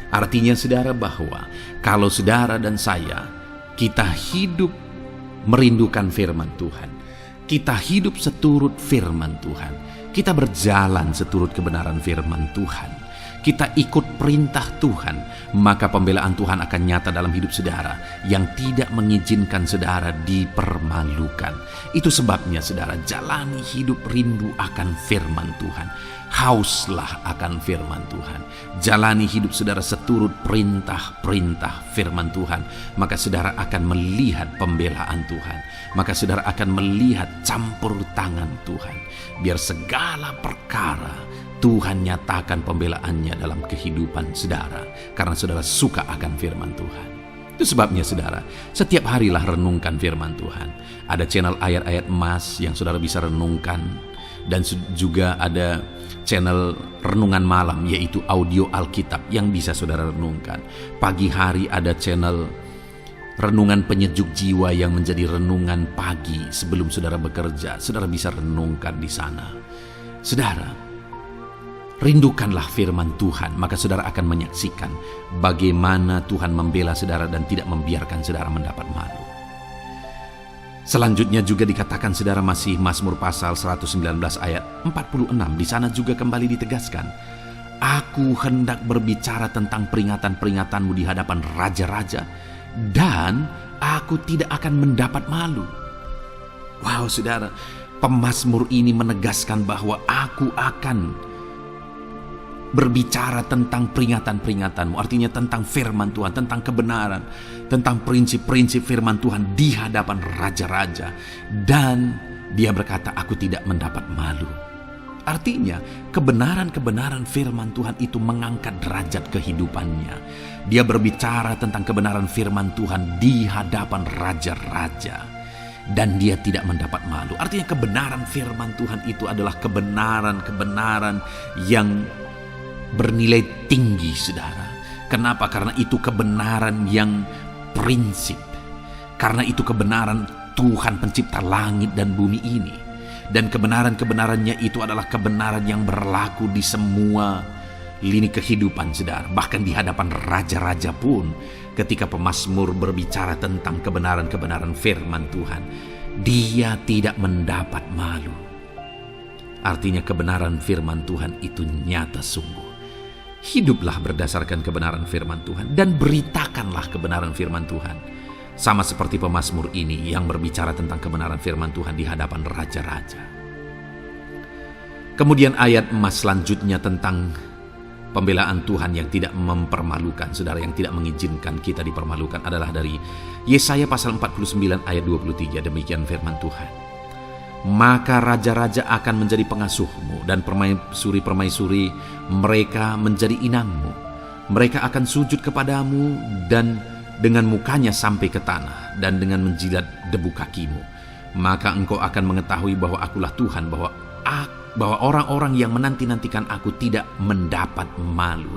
Artinya, saudara, bahwa kalau saudara dan saya, kita hidup merindukan firman Tuhan, kita hidup seturut firman Tuhan, kita berjalan seturut kebenaran firman Tuhan, kita ikut perintah Tuhan, maka pembelaan Tuhan akan nyata dalam hidup saudara yang tidak mengizinkan saudara dipermalukan. Itu sebabnya, saudara, jalani hidup rindu akan firman Tuhan. Hauslah akan firman Tuhan. Jalani hidup saudara seturut perintah-perintah firman Tuhan. Maka saudara akan melihat pembelaan Tuhan. Maka saudara akan melihat campur tangan Tuhan. Biar segala perkara Tuhan nyatakan pembelaannya dalam kehidupan saudara. Karena saudara suka akan firman Tuhan. Itu sebabnya, saudara, setiap harilah renungkan firman Tuhan. Ada channel ayat-ayat emas yang saudara bisa renungkan. Dan juga ada channel renungan malam, yaitu audio Alkitab yang bisa saudara renungkan. Pagi hari ada channel renungan penyejuk jiwa yang menjadi renungan pagi sebelum saudara bekerja. Saudara bisa renungkan di sana. Saudara, Rindukanlah firman Tuhan, maka saudara akan menyaksikan bagaimana Tuhan membela saudara dan tidak membiarkan saudara mendapat malu. Selanjutnya juga dikatakan saudara masih Mazmur pasal 119 ayat 46. Di sana juga kembali ditegaskan, aku hendak berbicara tentang peringatan-peringatanmu di hadapan raja-raja, dan aku tidak akan mendapat malu. Wow saudara, pemazmur ini menegaskan bahwa aku akan berbicara tentang peringatan-peringatanmu, artinya tentang firman Tuhan, tentang kebenaran, tentang prinsip-prinsip firman Tuhan di hadapan raja-raja. Dan dia berkata, aku tidak mendapat malu. Artinya kebenaran-kebenaran firman Tuhan itu mengangkat derajat kehidupannya. Dia berbicara tentang kebenaran firman Tuhan di hadapan raja-raja, dan dia tidak mendapat malu. Artinya kebenaran firman Tuhan itu adalah kebenaran-kebenaran yang bernilai tinggi saudara. Kenapa? Karena itu kebenaran yang prinsip. Karena itu kebenaran Tuhan pencipta langit dan bumi ini. Dan kebenaran-kebenarannya itu adalah kebenaran yang berlaku di semua lini kehidupan saudara. Bahkan di hadapan raja-raja pun, ketika pemazmur berbicara tentang kebenaran-kebenaran firman Tuhan, dia tidak mendapat malu. Artinya kebenaran firman Tuhan itu nyata sungguh. Hiduplah berdasarkan kebenaran firman Tuhan dan beritakanlah kebenaran firman Tuhan. Sama seperti pemazmur ini yang berbicara tentang kebenaran firman Tuhan di hadapan raja-raja. Kemudian ayat emas selanjutnya tentang pembelaan Tuhan yang tidak mempermalukan, saudara, yang tidak mengizinkan kita dipermalukan adalah dari Yesaya pasal 49 ayat 23. Demikian firman Tuhan. Maka raja-raja akan menjadi pengasuhmu, dan permaisuri-permaisuri mereka menjadi inangmu. Mereka akan sujud kepadamu dan dengan mukanya sampai ke tanah, dan dengan menjilat debu kakimu. Maka engkau akan mengetahui bahwa akulah Tuhan, bahwa orang-orang yang menanti-nantikan aku tidak mendapat malu.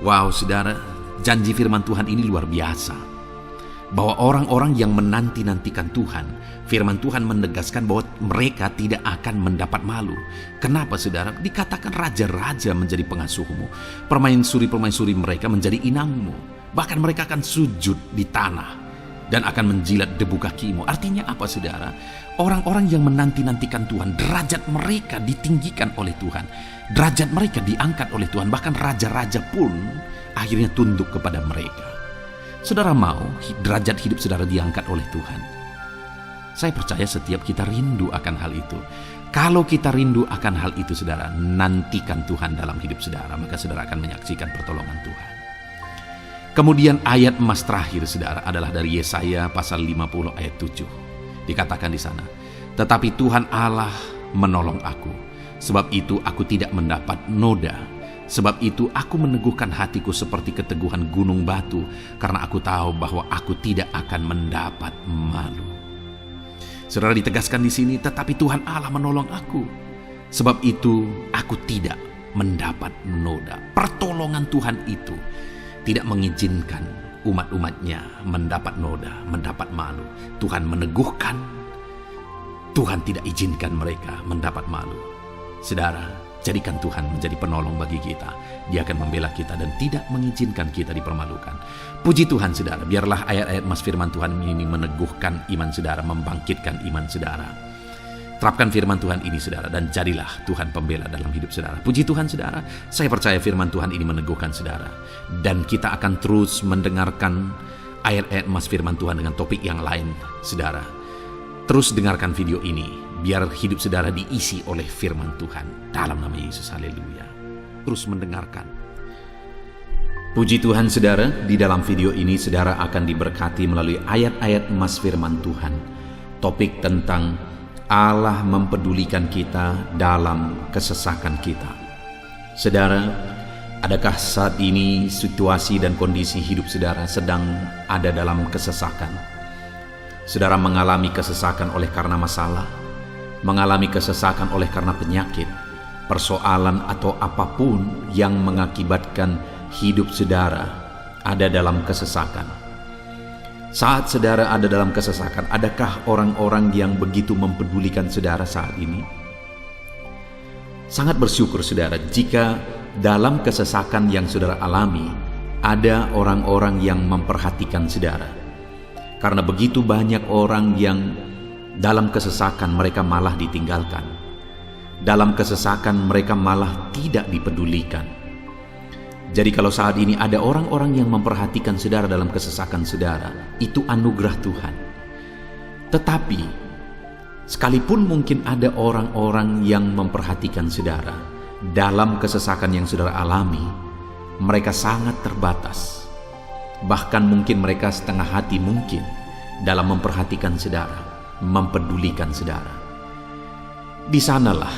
Wow saudara, janji firman Tuhan ini luar biasa. Bahwa orang-orang yang menanti-nantikan Tuhan, firman Tuhan menegaskan bahwa mereka tidak akan mendapat malu. Kenapa saudara? Dikatakan raja-raja menjadi pengasuhmu, permaisuri-permaisuri mereka menjadi inangmu. Bahkan mereka akan sujud di tanah dan akan menjilat debu kakimu. Artinya apa saudara? Orang-orang yang menanti-nantikan Tuhan, derajat mereka ditinggikan oleh Tuhan, derajat mereka diangkat oleh Tuhan. Bahkan raja-raja pun akhirnya tunduk kepada mereka. Saudara mau derajat hidup saudara diangkat oleh Tuhan? Saya percaya setiap kita rindu akan hal itu. Kalau kita rindu akan hal itu saudara, nantikan Tuhan dalam hidup saudara, maka saudara akan menyaksikan pertolongan Tuhan. Kemudian ayat emas terakhir saudara adalah dari Yesaya pasal 50 ayat 7. Dikatakan di sana, tetapi Tuhan Allah menolong aku, sebab itu aku tidak mendapat noda. Sebab itu aku meneguhkan hatiku seperti keteguhan gunung batu, karena aku tahu bahwa aku tidak akan mendapat malu. Saudara, ditegaskan di sini, tetapi Tuhan Allah menolong aku. Sebab itu aku tidak mendapat noda. Pertolongan Tuhan itu tidak mengizinkan umat-umatnya mendapat noda, mendapat malu. Tuhan meneguhkan, Tuhan tidak izinkan mereka mendapat malu. Saudara, jadikan Tuhan menjadi penolong bagi kita. Dia akan membela kita dan tidak mengizinkan kita dipermalukan. Puji Tuhan saudara, biarlah ayat-ayat emas firman Tuhan ini meneguhkan iman saudara, membangkitkan iman saudara. Terapkan firman Tuhan ini saudara, dan jadilah Tuhan pembela dalam hidup saudara. Puji Tuhan saudara, saya percaya firman Tuhan ini meneguhkan saudara. Dan kita akan terus mendengarkan ayat-ayat emas firman Tuhan dengan topik yang lain saudara. Terus dengarkan video ini, biar hidup saudara diisi oleh firman Tuhan. Dalam nama Yesus, haleluya. Terus mendengarkan. Puji Tuhan saudara, di dalam video ini saudara akan diberkati melalui ayat-ayat emas firman Tuhan. Topik tentang Allah mempedulikan kita dalam kesesakan kita. Saudara, adakah saat ini situasi dan kondisi hidup saudara sedang ada dalam kesesakan? Saudara mengalami kesesakan oleh karena masalah, mengalami kesesakan oleh karena penyakit, persoalan atau apapun yang mengakibatkan hidup saudara ada dalam kesesakan. Saat saudara ada dalam kesesakan, adakah orang-orang yang begitu mempedulikan saudara saat ini? Sangat bersyukur saudara jika dalam kesesakan yang saudara alami ada orang-orang yang memperhatikan saudara. Karena begitu banyak orang yang dalam kesesakan mereka malah ditinggalkan. Dalam kesesakan mereka malah tidak dipedulikan. Jadi kalau saat ini ada orang-orang yang memperhatikan saudara dalam kesesakan saudara, itu anugerah Tuhan. Tetapi sekalipun mungkin ada orang-orang yang memperhatikan saudara dalam kesesakan yang saudara alami, mereka sangat terbatas. Bahkan mungkin mereka setengah hati mungkin dalam memperhatikan saudara, mempedulikan saudara. Di sanalah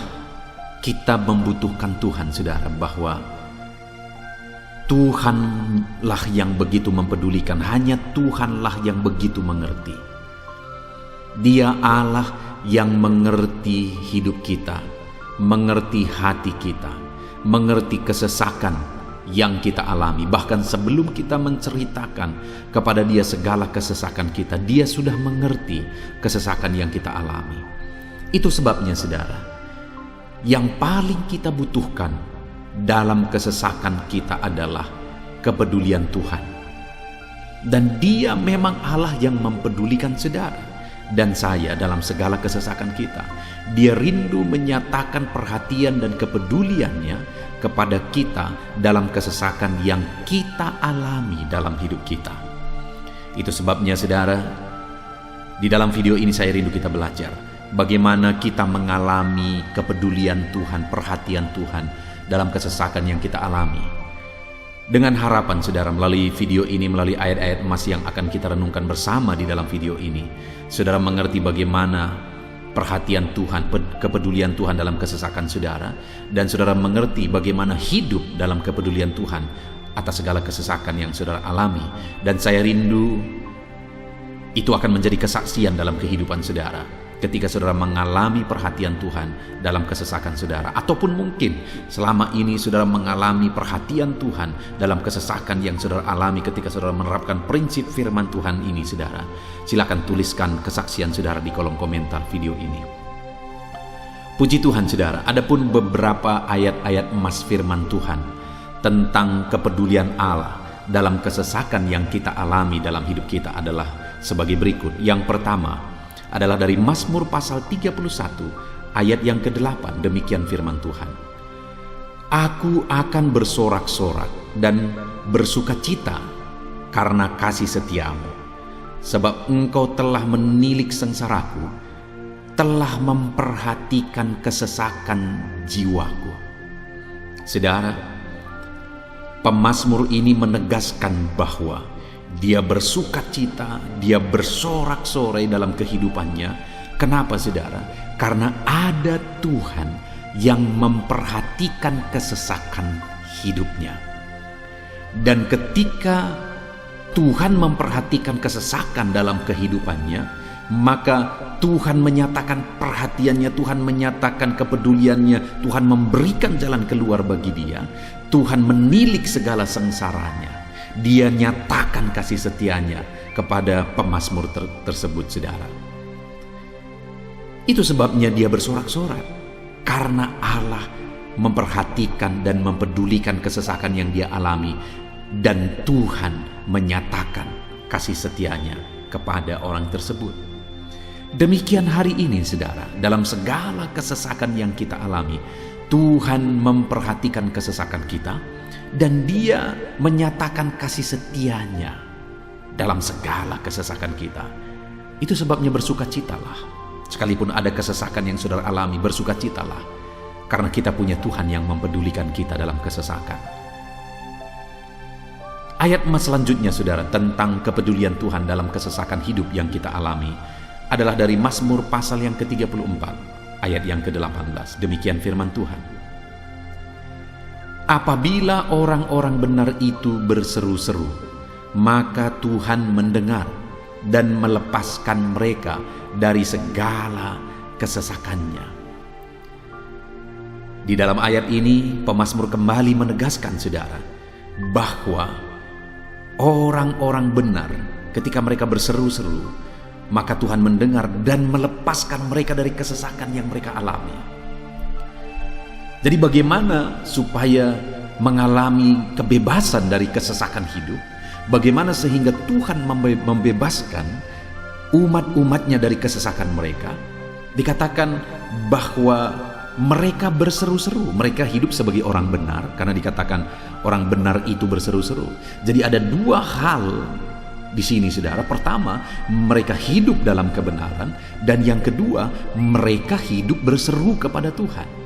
kita membutuhkan Tuhan saudara, bahwa Tuhanlah yang begitu mempedulikan, hanya Tuhanlah yang begitu mengerti. Dia Allah yang mengerti hidup kita, mengerti hati kita, mengerti kesesakan yang kita alami. Bahkan sebelum kita menceritakan kepada Dia segala kesesakan kita, Dia sudah mengerti kesesakan yang kita alami. Itu sebabnya saudara, yang paling kita butuhkan dalam kesesakan kita adalah kepedulian Tuhan. Dan Dia memang Allah yang mempedulikan saudara dan saya dalam segala kesesakan kita. Dia rindu menyatakan perhatian dan kepeduliannya kepada kita dalam kesesakan yang kita alami dalam hidup kita. Itu sebabnya saudara, di dalam video ini saya rindu kita belajar bagaimana kita mengalami kepedulian Tuhan, perhatian Tuhan dalam kesesakan yang kita alami. Dengan harapan saudara, melalui video ini, melalui ayat-ayat emas yang akan kita renungkan bersama di dalam video ini, saudara mengerti bagaimana perhatian Tuhan, kepedulian Tuhan dalam kesesakan saudara, dan saudara mengerti bagaimana hidup dalam kepedulian Tuhan atas segala kesesakan yang saudara alami. Dan saya rindu itu akan menjadi kesaksian dalam kehidupan saudara ketika saudara mengalami perhatian Tuhan dalam kesesakan saudara. Ataupun mungkin selama ini saudara mengalami perhatian Tuhan dalam kesesakan yang saudara alami ketika saudara menerapkan prinsip firman Tuhan ini saudara. Silakan tuliskan kesaksian saudara di kolom komentar video ini. Puji Tuhan saudara, adapun beberapa ayat-ayat emas firman Tuhan tentang kepedulian Allah dalam kesesakan yang kita alami dalam hidup kita adalah sebagai berikut. Yang pertama adalah dari Mazmur pasal 31 ayat yang ke-8. Demikian firman Tuhan. Aku akan bersorak-sorak dan bersukacita karena kasih setiamu, sebab engkau telah menilik sengsaraku, telah memperhatikan kesesakan jiwaku. Saudara, pemazmur ini menegaskan bahwa dia bersukacita, dia bersorak-sorai dalam kehidupannya. Kenapa saudara? Karena ada Tuhan yang memperhatikan kesesakan hidupnya. Dan ketika Tuhan memperhatikan kesesakan dalam kehidupannya, maka Tuhan menyatakan perhatiannya, Tuhan menyatakan kepeduliannya, Tuhan memberikan jalan keluar bagi dia. Tuhan menilik segala sengsaranya. Dia nyatakan kasih setianya kepada pemazmur tersebut saudara. Itu sebabnya dia bersorak-sorak, karena Allah memperhatikan dan mempedulikan kesesakan yang dia alami, dan Tuhan menyatakan kasih setianya kepada orang tersebut. Demikian hari ini saudara, dalam segala kesesakan yang kita alami, Tuhan memperhatikan kesesakan kita, dan Dia menyatakan kasih setianya dalam segala kesesakan kita. Itu sebabnya bersukacitalah. Sekalipun ada kesesakan yang saudara alami, bersukacitalah, karena kita punya Tuhan yang mempedulikan kita dalam kesesakan. Ayat emas selanjutnya saudara tentang kepedulian Tuhan dalam kesesakan hidup yang kita alami adalah dari Mazmur pasal yang ke-34 ayat yang ke-18. Demikian firman Tuhan. Apabila orang-orang benar itu berseru-seru, maka Tuhan mendengar dan melepaskan mereka dari segala kesesakannya. Di dalam ayat ini, pemazmur kembali menegaskan saudara, bahwa orang-orang benar ketika mereka berseru-seru, maka Tuhan mendengar dan melepaskan mereka dari kesesakan yang mereka alami. Jadi bagaimana supaya mengalami kebebasan dari kesesakan hidup? Bagaimana sehingga Tuhan membebaskan umat-umatnya dari kesesakan mereka? Dikatakan bahwa mereka berseru-seru, mereka hidup sebagai orang benar, karena dikatakan orang benar itu berseru-seru. Jadi ada dua hal di sini, saudara. Pertama, mereka hidup dalam kebenaran, dan yang kedua, mereka hidup berseru kepada Tuhan.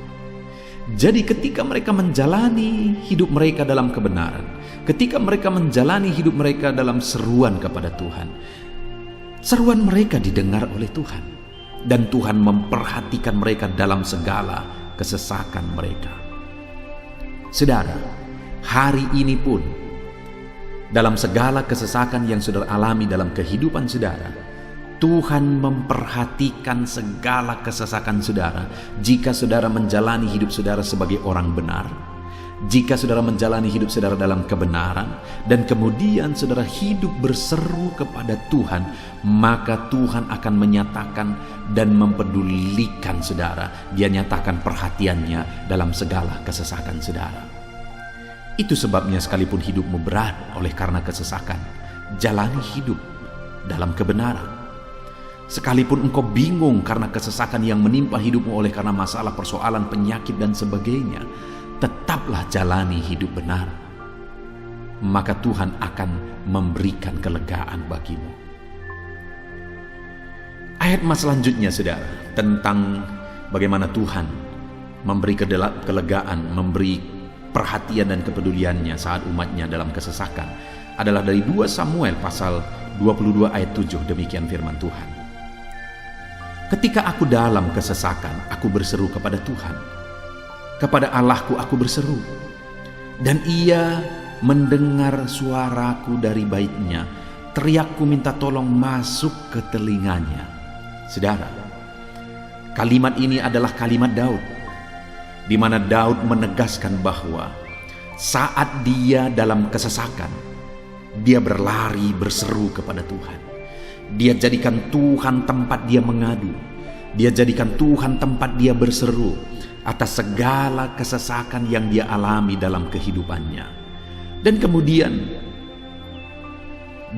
Jadi ketika mereka menjalani hidup mereka dalam kebenaran, ketika mereka menjalani hidup mereka dalam seruan kepada Tuhan, seruan mereka didengar oleh Tuhan, dan Tuhan memperhatikan mereka dalam segala kesesakan mereka. Saudara, hari ini pun dalam segala kesesakan yang saudara alami dalam kehidupan saudara, Tuhan memperhatikan segala kesesakan saudara. Jika saudara menjalani hidup saudara sebagai orang benar, jika saudara menjalani hidup saudara dalam kebenaran, dan kemudian saudara hidup berseru kepada Tuhan, maka Tuhan akan menyatakan dan mempedulikan saudara. Dia nyatakan perhatiannya dalam segala kesesakan saudara. Itu sebabnya sekalipun hidupmu berat oleh karena kesesakan, jalani hidup dalam kebenaran. Sekalipun engkau bingung karena kesesakan yang menimpa hidupmu oleh karena masalah, persoalan, penyakit dan sebagainya, tetaplah jalani hidup benar. Maka Tuhan akan memberikan kelegaan bagimu. Ayat mas selanjutnya, saudara, tentang bagaimana Tuhan memberi kelegaan, memberi perhatian dan kepeduliannya saat umatnya dalam kesesakan, adalah dari 2 Samuel pasal 22 ayat 7. Demikian firman Tuhan. Ketika aku dalam kesesakan, aku berseru kepada Tuhan. Kepada Allahku aku berseru, dan Ia mendengar suaraku dari baitnya. Teriakku minta tolong masuk ke telinganya. Saudara, kalimat ini adalah kalimat Daud, di mana Daud menegaskan bahwa saat dia dalam kesesakan, dia berlari berseru kepada Tuhan. Dia jadikan Tuhan tempat dia mengadu. Dia jadikan Tuhan tempat dia berseru atas segala kesesakan yang dia alami dalam kehidupannya. Dan kemudian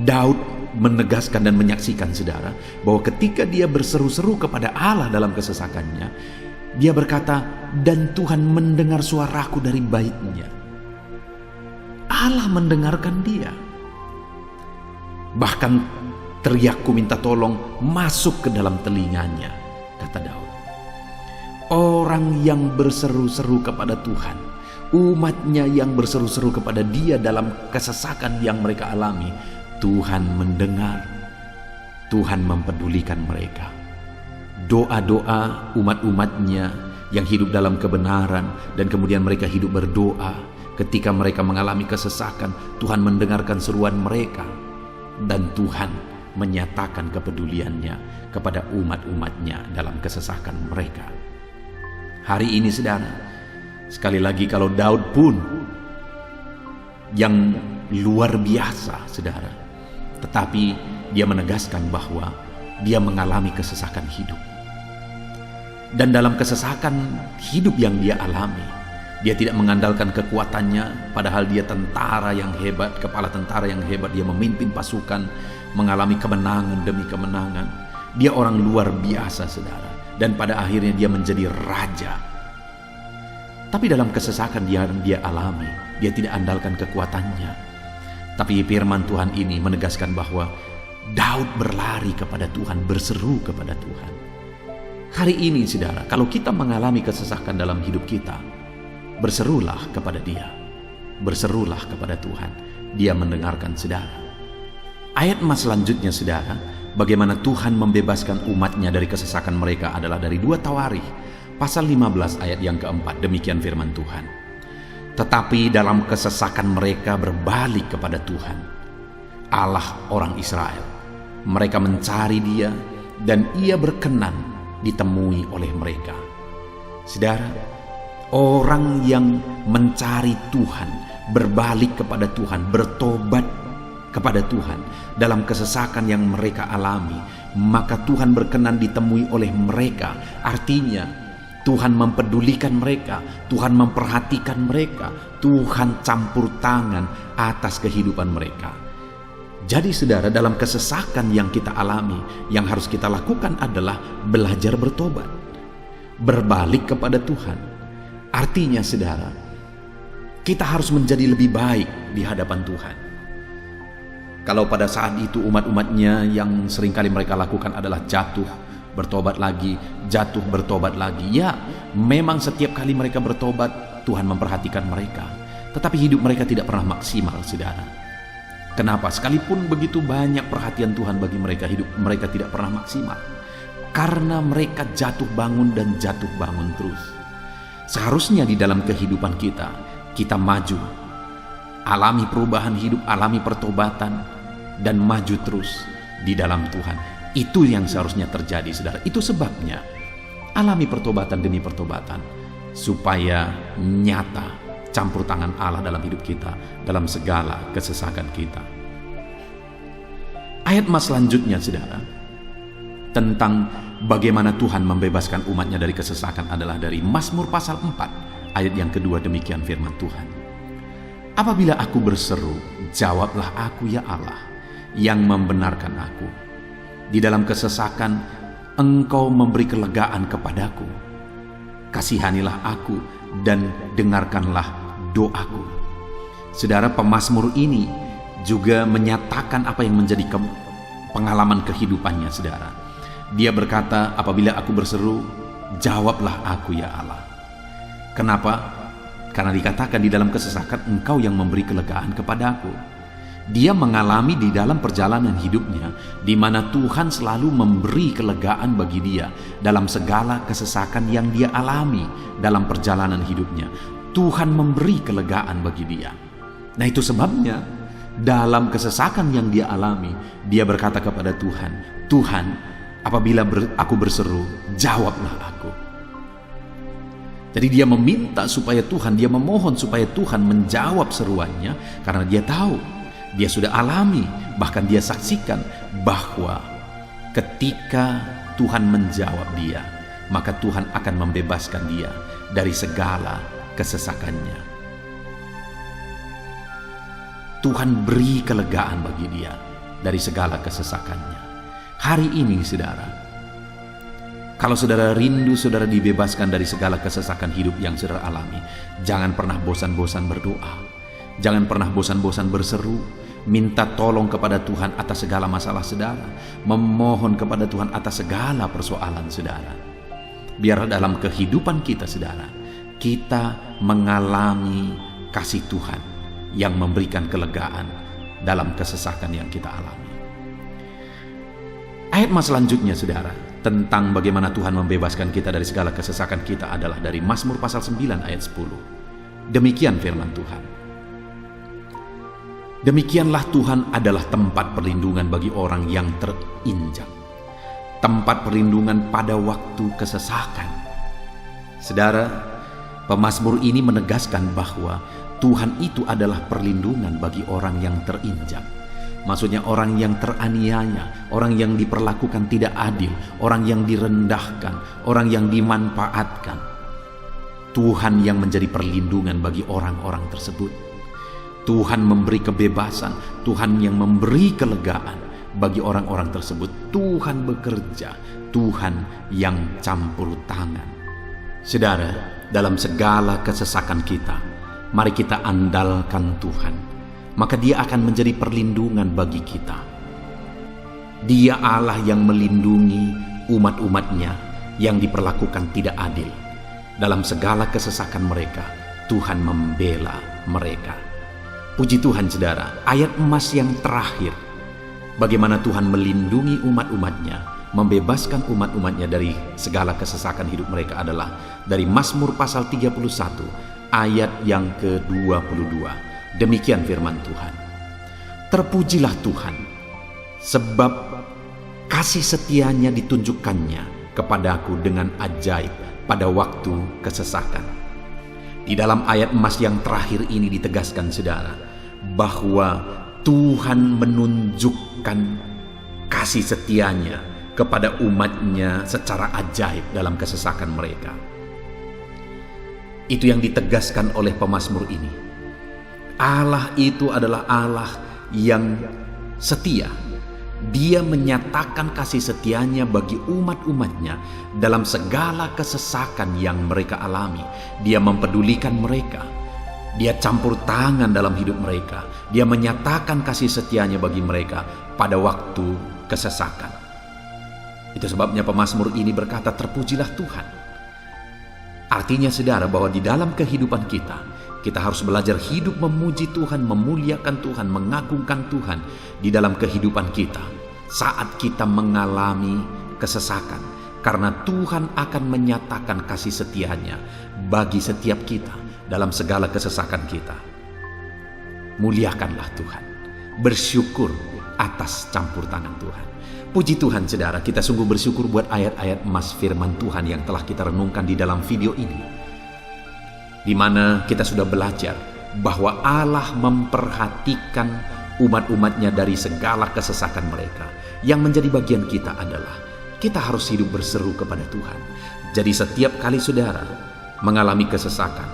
Daud menegaskan dan menyaksikan, saudara, bahwa ketika dia berseru-seru kepada Allah dalam kesesakannya, dia berkata, dan Tuhan mendengar suaraku dari baitnya. Allah mendengarkan dia. Bahkan teriakku minta tolong masuk ke dalam telinganya, kata Daud. Orang yang berseru-seru kepada Tuhan, umatnya yang berseru-seru kepada dia dalam kesesakan yang mereka alami, Tuhan mendengar, Tuhan mempedulikan mereka. Doa-doa umat-umatnya yang hidup dalam kebenaran, dan kemudian mereka hidup berdoa ketika mereka mengalami kesesakan, Tuhan mendengarkan seruan mereka, dan Tuhan menyatakan kepeduliannya kepada umat-umatnya dalam kesesakan mereka. Hari ini, saudara, sekali lagi, kalau Daud pun yang luar biasa, saudara, tetapi dia menegaskan bahwa dia mengalami kesesakan hidup. Dan dalam kesesakan hidup yang dia alami, dia tidak mengandalkan kekuatannya, padahal dia tentara yang hebat, kepala tentara yang hebat. Dia memimpin pasukan, mengalami kemenangan demi kemenangan. Dia orang luar biasa, saudara. Dan pada akhirnya dia menjadi raja. Tapi dalam kesesakan yang dia alami, dia tidak andalkan kekuatannya. Tapi firman Tuhan ini menegaskan bahwa Daud berlari kepada Tuhan, berseru kepada Tuhan. Hari ini, saudara, kalau kita mengalami kesesakan dalam hidup kita, berserulah kepada Dia, berserulah kepada Tuhan. Dia mendengarkan, saudara. Ayat emas selanjutnya, saudara, bagaimana Tuhan membebaskan umatnya dari kesesakan mereka adalah dari 2 Tawarikh pasal 15 ayat yang keempat. Demikian firman Tuhan. Tetapi dalam kesesakan mereka berbalik kepada Tuhan, Allah orang Israel. Mereka mencari Dia, dan Ia berkenan ditemui oleh mereka. Saudara, orang yang mencari Tuhan, berbalik kepada Tuhan, bertobat kepada Tuhan dalam kesesakan yang mereka alami, maka Tuhan berkenan ditemui oleh mereka. Artinya Tuhan mempedulikan mereka, Tuhan memperhatikan mereka, Tuhan campur tangan atas kehidupan mereka. Jadi saudara, dalam kesesakan yang kita alami, yang harus kita lakukan adalah belajar bertobat, berbalik kepada Tuhan. Artinya saudara, kita harus menjadi lebih baik di hadapan Tuhan. Kalau pada saat itu umat-umatnya yang seringkali mereka lakukan adalah jatuh, bertobat lagi, jatuh, bertobat lagi. Ya, memang setiap kali mereka bertobat, Tuhan memperhatikan mereka. Tetapi hidup mereka tidak pernah maksimal, saudara. Kenapa? Sekalipun begitu banyak perhatian Tuhan bagi mereka, hidup mereka tidak pernah maksimal. Karena mereka jatuh bangun dan jatuh bangun terus. Seharusnya di dalam kehidupan kita maju, alami perubahan hidup, alami pertobatan, dan maju terus di dalam Tuhan. Itu yang seharusnya terjadi, saudara. Itu sebabnya alami pertobatan demi pertobatan, supaya nyata campur tangan Allah dalam hidup kita, dalam segala kesesakan kita. Ayat mas selanjutnya, saudara, tentang bagaimana Tuhan membebaskan umatnya dari kesesakan adalah dari Mazmur pasal 4 ayat yang kedua. Demikian firman Tuhan, apabila aku berseru, jawablah aku ya Allah, yang membenarkan aku. Di dalam kesesakan Engkau memberi kelegaan kepadaku. Kasihanilah aku dan dengarkanlah doaku. Saudara, pemazmur ini juga menyatakan apa yang menjadi pengalaman kehidupannya, saudara. Dia berkata, apabila aku berseru, jawablah aku ya Allah. Kenapa? Karena dikatakan di dalam kesesakan Engkau yang memberi kelegaan kepadaku. Dia mengalami di dalam perjalanan hidupnya, di mana Tuhan selalu memberi kelegaan bagi dia dalam segala kesesakan yang dia alami dalam perjalanan hidupnya. Tuhan memberi kelegaan bagi dia. Nah, itu sebabnya dalam kesesakan yang dia alami, dia berkata kepada Tuhan, Tuhan, apabila aku berseru, jawablah aku. Jadi dia meminta supaya Tuhan, dia memohon supaya Tuhan menjawab seruannya, karena dia tahu, dia sudah alami, bahkan dia saksikan bahwa ketika Tuhan menjawab dia, maka Tuhan akan membebaskan dia dari segala kesesakannya. Tuhan beri kelegaan bagi dia dari segala kesesakannya. Hari ini, saudara, kalau saudara rindu saudara dibebaskan dari segala kesesakan hidup yang saudara alami, jangan pernah bosan-bosan berdoa. Jangan pernah bosan-bosan berseru, minta tolong kepada Tuhan atas segala masalah saudara, memohon kepada Tuhan atas segala persoalan saudara. Biar dalam kehidupan kita, saudara, kita mengalami kasih Tuhan yang memberikan kelegaan dalam kesesakan yang kita alami. Ayat mas selanjutnya, saudara, tentang bagaimana Tuhan membebaskan kita dari segala kesesakan kita adalah dari Mazmur pasal 9 ayat 10. Demikian firman Tuhan. Demikianlah Tuhan adalah tempat perlindungan bagi orang yang terinjak, tempat perlindungan pada waktu kesesakan. Saudara, pemazmur ini menegaskan bahwa Tuhan itu adalah perlindungan bagi orang yang terinjak. Maksudnya orang yang teraniaya, orang yang diperlakukan tidak adil, orang yang direndahkan, orang yang dimanfaatkan. Tuhan yang menjadi perlindungan bagi orang-orang tersebut. Tuhan memberi kebebasan, Tuhan yang memberi kelegaan bagi orang-orang tersebut. Tuhan bekerja, Tuhan yang campur tangan. Saudara, dalam segala kesesakan kita, mari kita andalkan Tuhan, maka Dia akan menjadi perlindungan bagi kita. Dia Allah yang melindungi umat-umatnya yang diperlakukan tidak adil. Dalam segala kesesakan mereka, Tuhan membela mereka. Puji Tuhan, saudara, ayat emas yang terakhir, bagaimana Tuhan melindungi umat-umatnya, membebaskan umat-umatnya dari segala kesesakan hidup mereka adalah dari Mazmur pasal 31 ayat yang ke-22. Demikian firman Tuhan. Terpujilah Tuhan, sebab kasih setianya ditunjukkannya kepadaku dengan ajaib pada waktu kesesakan. Di dalam ayat emas yang terakhir ini ditegaskan, saudara, bahwa Tuhan menunjukkan kasih setianya kepada umatnya secara ajaib dalam kesesakan mereka. Itu yang ditegaskan oleh pemazmur ini. Allah itu adalah Allah yang setia. Dia menyatakan kasih setianya bagi umat-umatnya dalam segala kesesakan yang mereka alami. Dia mempedulikan mereka. Dia campur tangan dalam hidup mereka. Dia menyatakan kasih setianya bagi mereka pada waktu kesesakan. Itu sebabnya pemazmur ini berkata, terpujilah Tuhan. Artinya saudara, bahwa di dalam kehidupan kita harus belajar hidup memuji Tuhan, memuliakan Tuhan, mengagungkan Tuhan di dalam kehidupan kita saat kita mengalami kesesakan. Karena Tuhan akan menyatakan kasih setianya bagi setiap kita dalam segala kesesakan kita. Muliakanlah Tuhan, bersyukur atas campur tangan Tuhan. Puji Tuhan saudara, kita sungguh bersyukur buat ayat-ayat emas firman Tuhan yang telah kita renungkan di dalam video ini, di mana kita sudah belajar bahwa Allah memperhatikan umat-umatnya dari segala kesesakan mereka. Yang menjadi bagian kita adalah kita harus hidup berseru kepada Tuhan. Jadi setiap kali saudara mengalami kesesakan,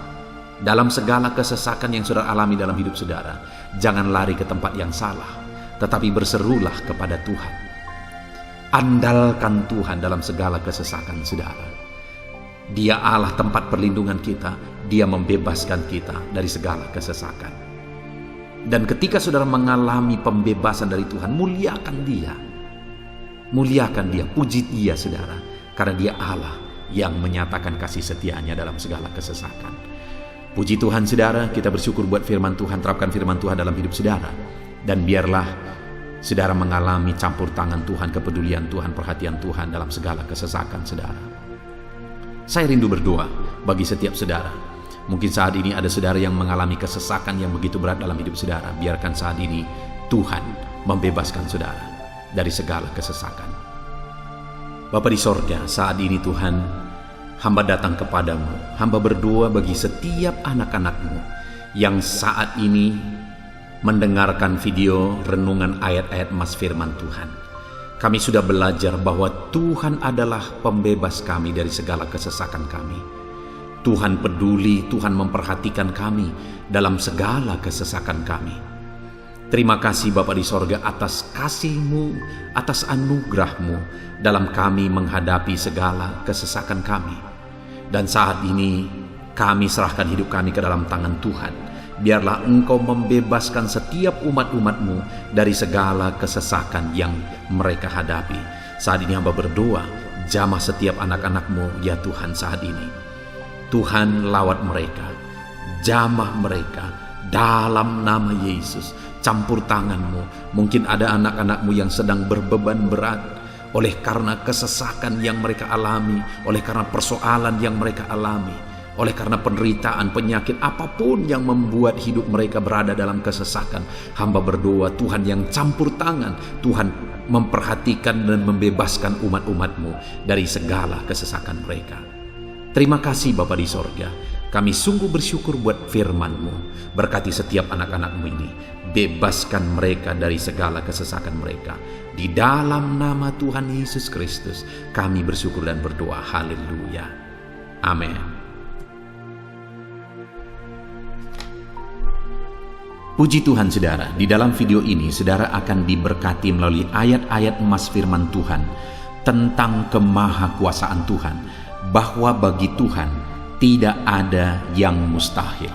dalam segala kesesakan yang saudara alami dalam hidup saudara, jangan lari ke tempat yang salah, tetapi berserulah kepada Tuhan. Andalkan Tuhan dalam segala kesesakan saudara. Dia Allah tempat perlindungan kita. Dia membebaskan kita dari segala kesesakan. Dan ketika saudara mengalami pembebasan dari Tuhan, muliakan Dia. Muliakan Dia, puji Dia saudara. Karena Dia Allah yang menyatakan kasih setianya dalam segala kesesakan. Puji Tuhan saudara, kita bersyukur buat firman Tuhan. Terapkan firman Tuhan dalam hidup saudara. Dan biarlah saudara mengalami campur tangan Tuhan, kepedulian Tuhan, perhatian Tuhan dalam segala kesesakan saudara. Saya rindu berdoa bagi setiap saudara. Mungkin saat ini ada saudara yang mengalami kesesakan yang begitu berat dalam hidup saudara. Biarkan saat ini Tuhan membebaskan saudara dari segala kesesakan. Bapa di sorga, saat ini Tuhan, hamba datang kepadamu. Hamba berdoa bagi setiap anak-anak-Mu yang saat ini mendengarkan video renungan ayat-ayat emas firman Tuhan. Kami sudah belajar bahwa Tuhan adalah pembebas kami dari segala kesesakan kami. Tuhan peduli, Tuhan memperhatikan kami dalam segala kesesakan kami. Terima kasih Bapa di sorga atas kasih-Mu, atas anugerah-Mu dalam kami menghadapi segala kesesakan kami. Dan saat ini kami serahkan hidup kami ke dalam tangan Tuhan. Biarlah Engkau membebaskan setiap umat-umat-Mu dari segala kesesakan yang mereka hadapi. Saat ini hamba berdoa, jamah setiap anak-anak-Mu ya Tuhan saat ini. Tuhan lawat mereka, jamah mereka dalam nama Yesus. Campur tangan-Mu. Mungkin ada anak-anak-Mu yang sedang berbeban berat oleh karena kesesakan yang mereka alami, oleh karena persoalan yang mereka alami, oleh karena penderitaan, penyakit, apapun yang membuat hidup mereka berada dalam kesesakan. Hamba berdoa Tuhan yang campur tangan, Tuhan memperhatikan dan membebaskan umat-umat-Mu dari segala kesesakan mereka. Terima kasih Bapa di sorga. Kami sungguh bersyukur buat firman-Mu. Berkati setiap anak-anak-Mu ini. Bebaskan mereka dari segala kesesakan mereka. Di dalam nama Tuhan Yesus Kristus kami bersyukur dan berdoa. Haleluya. Amin. Puji Tuhan saudara, di dalam video ini saudara akan diberkati melalui ayat-ayat emas firman Tuhan tentang kemahakuasaan Tuhan, bahwa bagi Tuhan tidak ada yang mustahil.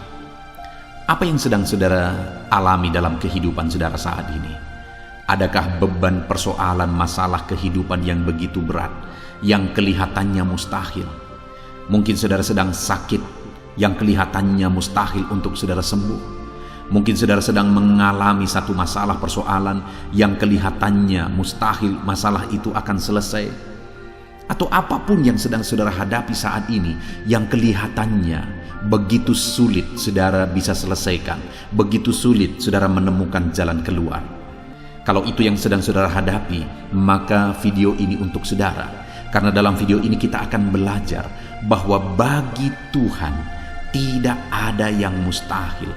Apa yang sedang saudara alami dalam kehidupan saudara saat ini? Adakah beban, persoalan, masalah kehidupan yang begitu berat, yang kelihatannya mustahil? Mungkin saudara sedang sakit yang kelihatannya mustahil untuk saudara sembuh. Mungkin saudara sedang mengalami satu masalah, persoalan yang kelihatannya mustahil masalah itu akan selesai. Atau apapun yang sedang saudara hadapi saat ini yang kelihatannya begitu sulit saudara bisa selesaikan, begitu sulit saudara menemukan jalan keluar. Kalau itu yang sedang saudara hadapi, maka video ini untuk saudara. Karena dalam video ini kita akan belajar bahwa bagi Tuhan tidak ada yang mustahil.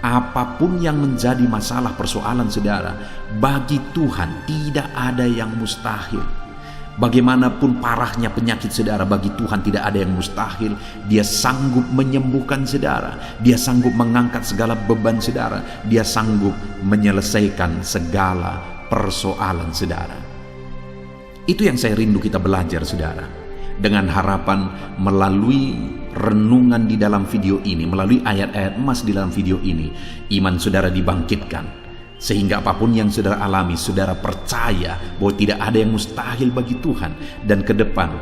Apapun yang menjadi masalah persoalan saudara, bagi Tuhan tidak ada yang mustahil. Bagaimanapun parahnya penyakit saudara, bagi Tuhan tidak ada yang mustahil. Dia sanggup menyembuhkan saudara. Dia sanggup mengangkat segala beban saudara. Dia sanggup menyelesaikan segala persoalan saudara. Itu yang saya rindu kita belajar saudara. Dengan harapan melalui renungan di dalam video ini, melalui ayat-ayat emas di dalam video ini, iman saudara dibangkitkan. Sehingga apapun yang saudara alami, saudara percaya bahwa tidak ada yang mustahil bagi Tuhan. Dan ke depan,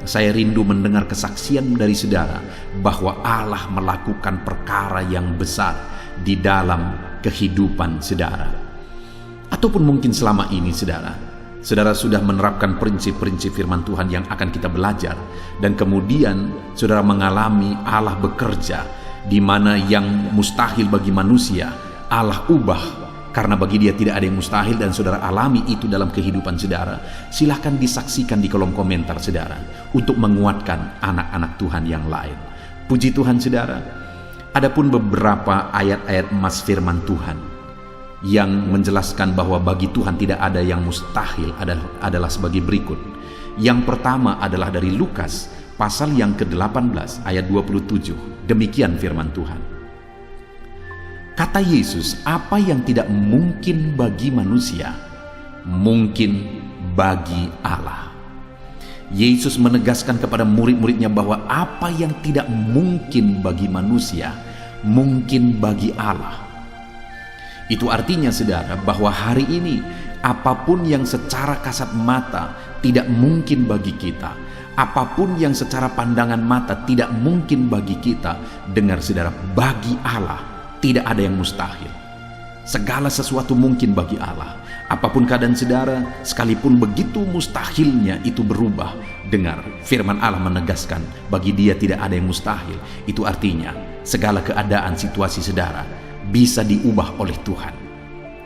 saya rindu mendengar kesaksian dari saudara bahwa Allah melakukan perkara yang besar di dalam kehidupan saudara. Ataupun mungkin selama ini saudara sudah menerapkan prinsip-prinsip firman Tuhan yang akan kita belajar. Dan kemudian saudara mengalami Allah bekerja, di mana yang mustahil bagi manusia, Allah ubah. Karena bagi Dia tidak ada yang mustahil, dan saudara alami itu dalam kehidupan saudara. Silahkan disaksikan di kolom komentar saudara, untuk menguatkan anak-anak Tuhan yang lain. Puji Tuhan saudara. Adapun beberapa ayat-ayat emas firman Tuhan yang menjelaskan bahwa bagi Tuhan tidak ada yang mustahil adalah sebagai berikut. Yang pertama adalah dari Lukas pasal yang ke-18 ayat 27. Demikian firman Tuhan. Kata Yesus, apa yang tidak mungkin bagi manusia, mungkin bagi Allah. Yesus menegaskan kepada murid-muridnya bahwa apa yang tidak mungkin bagi manusia, mungkin bagi Allah. Itu artinya saudara, bahwa hari ini apapun yang secara kasat mata tidak mungkin bagi kita, apapun yang secara pandangan mata tidak mungkin bagi kita, dengar saudara, bagi Allah tidak ada yang mustahil. Segala sesuatu mungkin bagi Allah. Apapun keadaan saudara, sekalipun begitu mustahilnya itu berubah. Dengar, firman Allah menegaskan, bagi Dia tidak ada yang mustahil. Itu artinya, segala keadaan situasi saudara bisa diubah oleh Tuhan.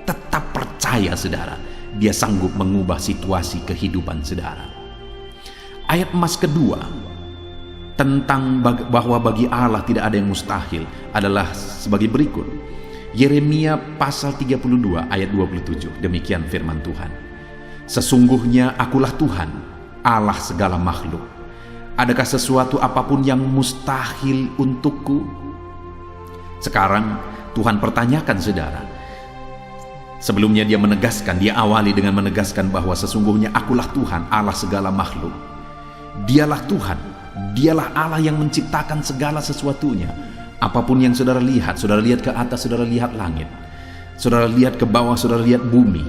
Tetap percaya saudara, Dia sanggup mengubah situasi kehidupan saudara. Ayat emas kedua, tentang bahwa bagi Allah tidak ada yang mustahil, adalah sebagai berikut. Yeremia pasal 32 ayat 27. Demikian firman Tuhan. Sesungguhnya akulah Tuhan, Allah segala makhluk. Adakah sesuatu apapun yang mustahil untukku? Sekarang Tuhan pertanyakan saudara. Sebelumnya Dia menegaskan, Dia awali dengan menegaskan bahwa sesungguhnya akulah Tuhan, Allah segala makhluk. Dialah Tuhan, Dialah Allah yang menciptakan segala sesuatunya. Apapun yang saudara lihat ke atas, saudara lihat langit, saudara lihat ke bawah, saudara lihat bumi,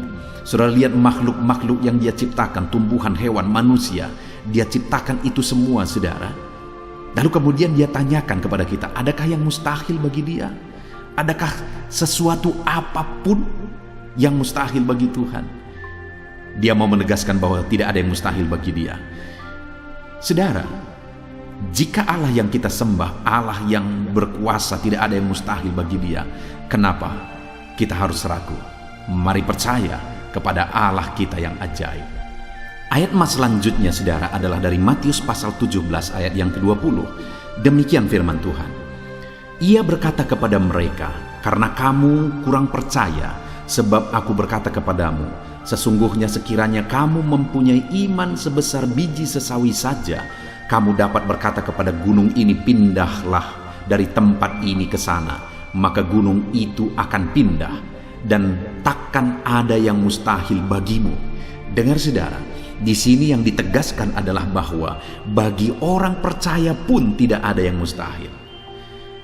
saudara lihat makhluk-makhluk yang Dia ciptakan, tumbuhan, hewan, manusia, Dia ciptakan itu semua saudara. Lalu kemudian Dia tanyakan kepada kita, adakah yang mustahil bagi Dia? Adakah sesuatu apapun yang mustahil bagi Tuhan? Dia mau menegaskan bahwa tidak ada yang mustahil bagi Dia. Saudara, jika Allah yang kita sembah, Allah yang berkuasa, tidak ada yang mustahil bagi Dia, kenapa kita harus ragu? Mari percaya kepada Allah kita yang ajaib. Ayat emas selanjutnya saudara adalah dari Matius pasal 17 ayat yang ke-20. Demikian firman Tuhan. Ia berkata kepada mereka, karena kamu kurang percaya, sebab aku berkata kepadamu, sesungguhnya sekiranya kamu mempunyai iman sebesar biji sesawi saja, kamu dapat berkata kepada gunung ini, pindahlah dari tempat ini ke sana, maka gunung itu akan pindah, dan takkan ada yang mustahil bagimu. Dengar saudara, di sini yang ditegaskan adalah bahwa bagi orang percaya pun tidak ada yang mustahil.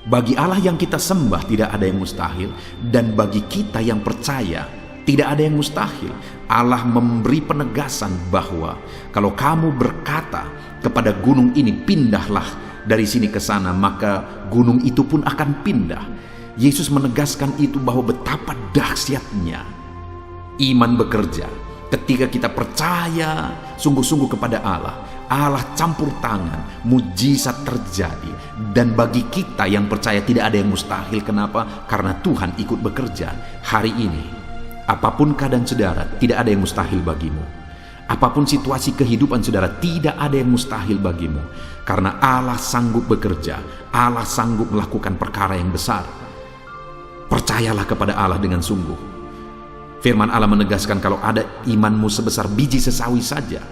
Bagi Allah yang kita sembah tidak ada yang mustahil, dan bagi kita yang percaya tidak ada yang mustahil. Allah memberi penegasan bahwa kalau kamu berkata kepada gunung ini, pindahlah dari sini ke sana, maka gunung itu pun akan pindah. Yesus menegaskan itu bahwa betapa dahsyatnya iman bekerja. Ketika kita percaya sungguh-sungguh kepada Allah, Allah campur tangan, mujizat terjadi. Dan bagi kita yang percaya tidak ada yang mustahil. Kenapa? Karena Tuhan ikut bekerja. Hari ini, apapun keadaan saudara, tidak ada yang mustahil bagimu. Apapun situasi kehidupan saudara, tidak ada yang mustahil bagimu. Karena Allah sanggup bekerja, Allah sanggup melakukan perkara yang besar. Percayalah kepada Allah dengan sungguh. Firman Allah menegaskan, kalau ada imanmu sebesar biji sesawi saja,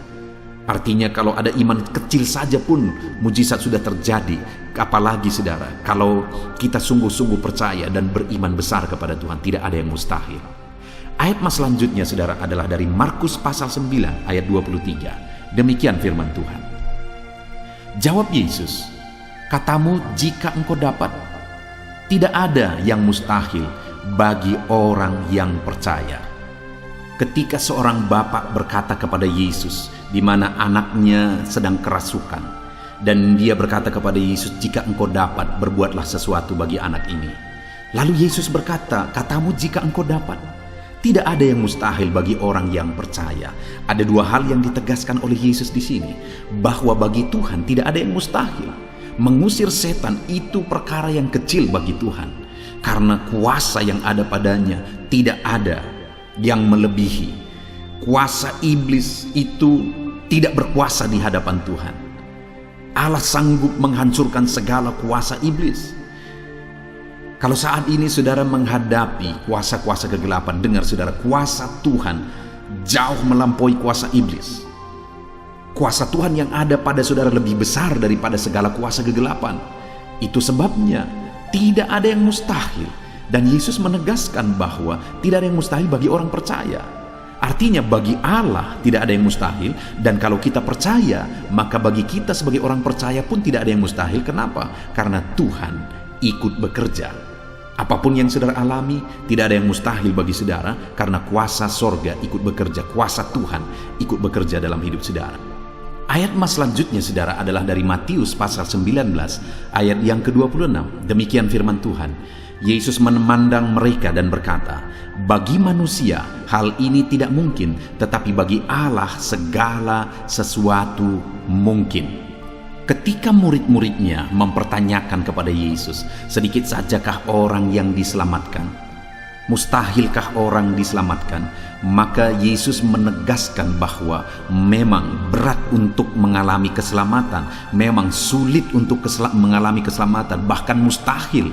Artinya kalau ada iman kecil saja pun mujizat sudah terjadi. Apalagi saudara, kalau kita sungguh-sungguh percaya dan beriman besar kepada Tuhan, tidak ada yang mustahil. Ayat mas selanjutnya saudara adalah dari Markus pasal 9 ayat 23. Demikian firman Tuhan. Jawab Yesus, katamu jika engkau dapat. Tidak ada yang mustahil bagi orang yang percaya. Ketika seorang bapak berkata kepada Yesus, di mana anaknya sedang kerasukan, dan dia berkata kepada Yesus, jika engkau dapat, berbuatlah sesuatu bagi anak ini. Lalu Yesus berkata, katamu jika engkau dapat. Tidak ada yang mustahil bagi orang yang percaya. Ada dua hal yang ditegaskan oleh Yesus di sini, bahwa bagi Tuhan tidak ada yang mustahil. Mengusir setan itu perkara yang kecil bagi Tuhan, karena kuasa yang ada padanya tidak ada yang melebihi. Kuasa iblis itu tidak berkuasa di hadapan Tuhan. Allah sanggup menghancurkan segala kuasa iblis. Kalau saat ini saudara menghadapi kuasa-kuasa kegelapan, dengar saudara, kuasa Tuhan jauh melampaui kuasa iblis. Kuasa Tuhan yang ada pada saudara lebih besar daripada segala kuasa kegelapan. Itu sebabnya tidak ada yang mustahil. Dan Yesus menegaskan bahwa tidak ada yang mustahil bagi orang percaya. Artinya bagi Allah tidak ada yang mustahil. Dan kalau kita percaya, maka bagi kita sebagai orang percaya pun tidak ada yang mustahil. Kenapa? Karena Tuhan ikut bekerja. Apapun yang saudara alami, tidak ada yang mustahil bagi saudara, karena kuasa sorga ikut bekerja, kuasa Tuhan ikut bekerja dalam hidup saudara. Ayat mas selanjutnya saudara adalah dari Matius pasal 19 ayat yang ke-26. Demikian firman Tuhan. Yesus memandang mereka dan berkata, bagi manusia hal ini tidak mungkin, tetapi bagi Allah segala sesuatu mungkin. Ketika murid-muridnya mempertanyakan kepada Yesus, sedikit sajakah orang yang diselamatkan? Mustahilkah orang diselamatkan? Maka Yesus menegaskan bahwa memang berat untuk mengalami keselamatan, memang sulit untuk mengalami keselamatan, bahkan mustahil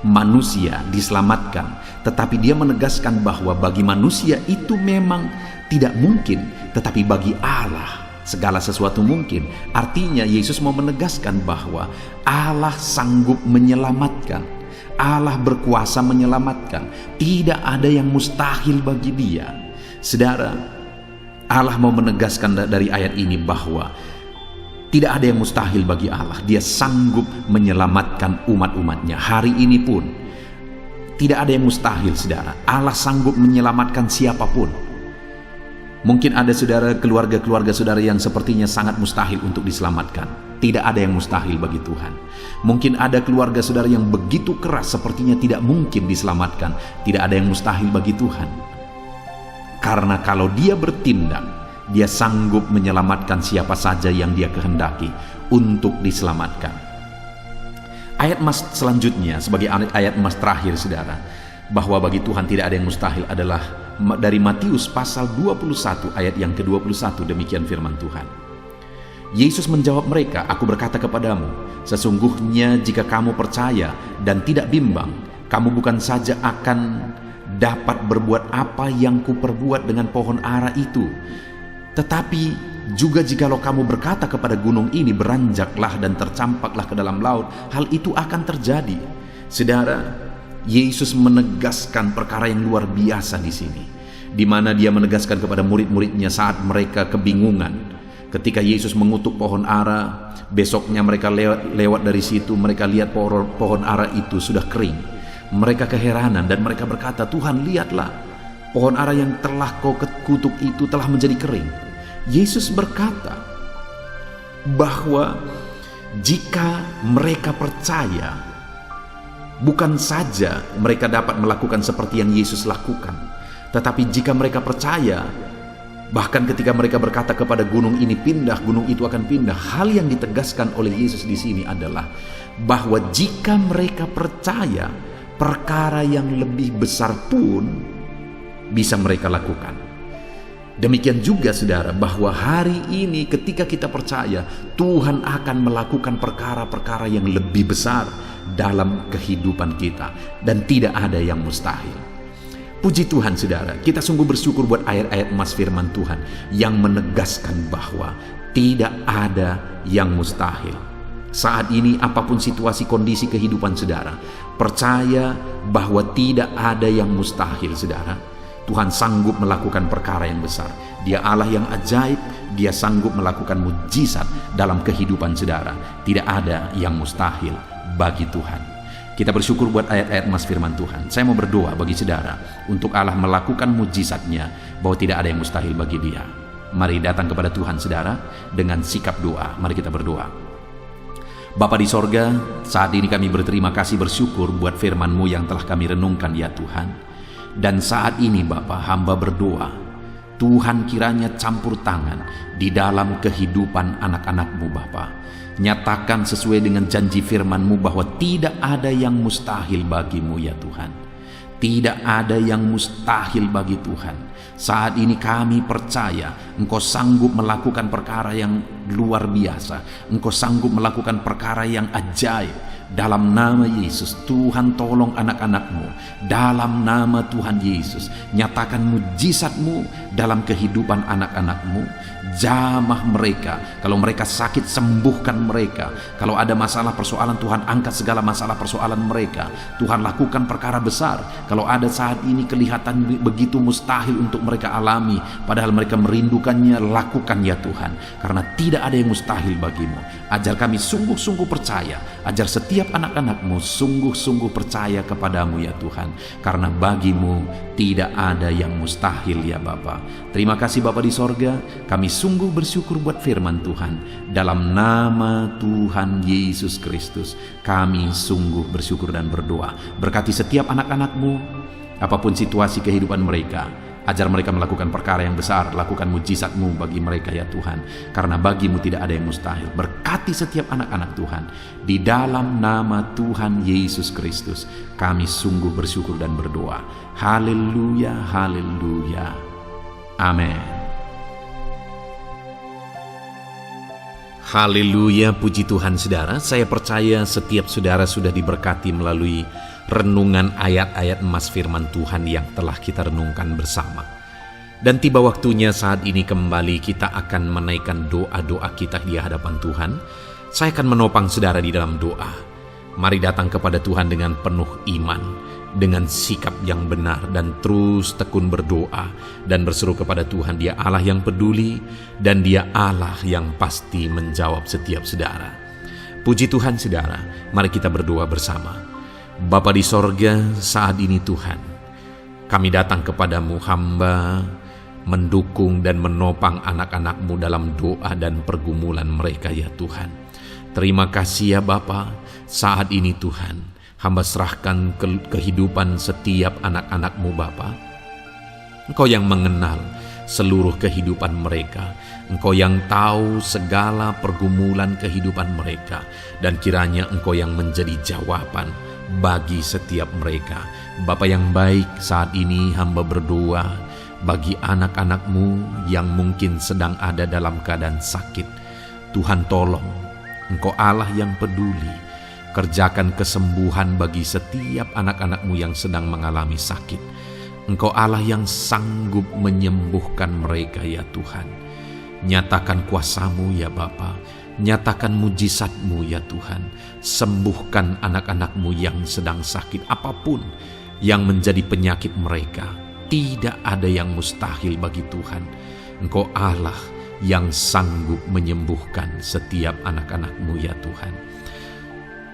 manusia diselamatkan. Tetapi dia menegaskan bahwa bagi manusia itu memang tidak mungkin, tetapi bagi Allah segala sesuatu mungkin. Artinya Yesus mau menegaskan bahwa Allah sanggup menyelamatkan, Allah berkuasa menyelamatkan. Tidak ada yang mustahil bagi dia. Saudara, Allah mau menegaskan dari ayat ini bahwa tidak ada yang mustahil bagi Allah. Dia sanggup menyelamatkan umat-umatnya. Hari ini pun tidak ada yang mustahil, saudara. Allah sanggup menyelamatkan siapapun. Mungkin ada saudara, keluarga-keluarga saudara yang sepertinya sangat mustahil untuk diselamatkan. Tidak ada yang mustahil bagi Tuhan. Mungkin ada keluarga saudara yang begitu keras, sepertinya tidak mungkin diselamatkan. Tidak ada yang mustahil bagi Tuhan. Karena kalau dia bertindak, dia sanggup menyelamatkan siapa saja yang dia kehendaki untuk diselamatkan. Ayat emas selanjutnya sebagai ayat emas terakhir saudara, bahwa bagi Tuhan tidak ada yang mustahil adalah dari Matius pasal 21 ayat yang ke-21. Demikian firman Tuhan. Yesus menjawab mereka, aku berkata kepadamu, sesungguhnya jika kamu percaya dan tidak bimbang, kamu bukan saja akan dapat berbuat apa yang kuperbuat dengan pohon ara itu, tetapi juga jikalau kamu berkata kepada gunung ini, beranjaklah dan tercampaklah ke dalam laut, hal itu akan terjadi. Saudara, Yesus menegaskan perkara yang luar biasa di sini, di mana dia menegaskan kepada murid-muridnya saat mereka kebingungan. Ketika Yesus mengutuk pohon ara, besoknya mereka lewat dari situ, mereka lihat pohon ara itu sudah kering. Mereka keheranan dan mereka berkata, Tuhan, lihatlah, pohon ara yang telah kau kutuk itu telah menjadi kering. Yesus berkata bahwa jika mereka percaya, bukan saja mereka dapat melakukan seperti yang Yesus lakukan, tetapi jika mereka percaya, bahkan ketika mereka berkata kepada gunung ini pindah, gunung itu akan pindah. Hal yang ditegaskan oleh Yesus di sini adalah bahwa jika mereka percaya, perkara yang lebih besar pun bisa mereka lakukan. Demikian juga saudara, bahwa hari ini ketika kita percaya, Tuhan akan melakukan perkara-perkara yang lebih besar dalam kehidupan kita, dan tidak ada yang mustahil. Puji Tuhan saudara, kita sungguh bersyukur buat ayat-ayat emas firman Tuhan yang menegaskan bahwa tidak ada yang mustahil. Saat ini apapun situasi kondisi kehidupan saudara, percaya bahwa tidak ada yang mustahil saudara. Tuhan sanggup melakukan perkara yang besar. Dia Allah yang ajaib, Dia sanggup melakukan mujizat dalam kehidupan saudara. Tidak ada yang mustahil bagi Tuhan. Kita bersyukur buat ayat-ayat mas firman Tuhan. Saya mau berdoa bagi saudara untuk Allah melakukan mujizatnya, bahwa tidak ada yang mustahil bagi Dia. Mari datang kepada Tuhan saudara dengan sikap doa. Mari kita berdoa. Bapa di sorga, saat ini kami berterima kasih bersyukur buat firman-Mu yang telah kami renungkan ya Tuhan. Dan saat ini Bapa, hamba berdoa, Tuhan kiranya campur tangan di dalam kehidupan anak-anak-Mu Bapa. Nyatakan sesuai dengan janji firman-Mu bahwa tidak ada yang mustahil bagi-Mu ya Tuhan. Tidak ada yang mustahil bagi Tuhan. Saat ini kami percaya Engkau sanggup melakukan perkara yang luar biasa. Engkau sanggup melakukan perkara yang ajaib. Dalam nama Yesus, Tuhan tolong anak-anak-Mu. Dalam nama Tuhan Yesus, nyatakan mujizat-Mu dalam kehidupan anak-anak-Mu. Jamah mereka. Kalau mereka sakit, sembuhkan mereka. Kalau ada masalah persoalan, Tuhan angkat segala masalah persoalan mereka. Tuhan lakukan perkara besar. Kalau ada saat ini kelihatan begitu mustahil untuk mereka alami, padahal mereka merindukannya, lakukan ya Tuhan. Karena tidak ada yang mustahil bagi-Mu. Ajar kami sungguh-sungguh percaya. Ajar setiap anak-anak-Mu sungguh-sungguh percaya kepadamu ya Tuhan. Karena bagi-Mu tidak ada yang mustahil ya Bapa. Terima kasih Bapa di sorga. Kami sungguh bersyukur buat firman Tuhan. Dalam nama Tuhan Yesus Kristus, kami sungguh bersyukur dan berdoa. Berkati setiap anak-anak-Mu, apapun situasi kehidupan mereka. Ajar mereka melakukan perkara yang besar. Lakukan mujizat-Mu bagi mereka ya Tuhan. Karena bagi-Mu tidak ada yang mustahil. Berkati setiap anak-anak Tuhan. Di dalam nama Tuhan Yesus Kristus, kami sungguh bersyukur dan berdoa. Haleluya, haleluya. Amin. Haleluya, puji Tuhan saudara. Saya percaya setiap saudara sudah diberkati melalui renungan ayat-ayat emas firman Tuhan yang telah kita renungkan bersama. Dan tiba waktunya saat ini kembali kita akan menaikkan doa-doa kita di hadapan Tuhan. Saya akan menopang saudara di dalam doa. Mari datang kepada Tuhan dengan penuh iman, dengan sikap yang benar, dan terus tekun berdoa dan berseru kepada Tuhan. Dia Allah yang peduli dan Dia Allah yang pasti menjawab setiap saudara. Puji Tuhan saudara, mari kita berdoa bersama. Bapa di sorga, saat ini Tuhan, kami datang kepadamu, hamba mendukung dan menopang anak-anak-Mu dalam doa dan pergumulan mereka ya Tuhan. Terima kasih ya Bapa, saat ini Tuhan, hamba serahkan kehidupan setiap anak-anak-Mu Bapa. Engkau yang mengenal seluruh kehidupan mereka. Engkau yang tahu segala pergumulan kehidupan mereka. Dan kiranya Engkau yang menjadi jawaban bagi setiap mereka. Bapa yang baik, saat ini hamba berdoa bagi anak-anak-Mu yang mungkin sedang ada dalam keadaan sakit. Tuhan tolong, Engkau Allah yang peduli. Kerjakan kesembuhan bagi setiap anak-anak-Mu yang sedang mengalami sakit. Engkau Allah yang sanggup menyembuhkan mereka ya Tuhan. Nyatakan kuasa-Mu ya Bapa. Nyatakan mujizat-Mu ya Tuhan. Sembuhkan anak-anak-Mu yang sedang sakit, apapun yang menjadi penyakit mereka. Tidak ada yang mustahil bagi Tuhan. Engkau Allah yang sanggup menyembuhkan setiap anak-anak-Mu ya Tuhan.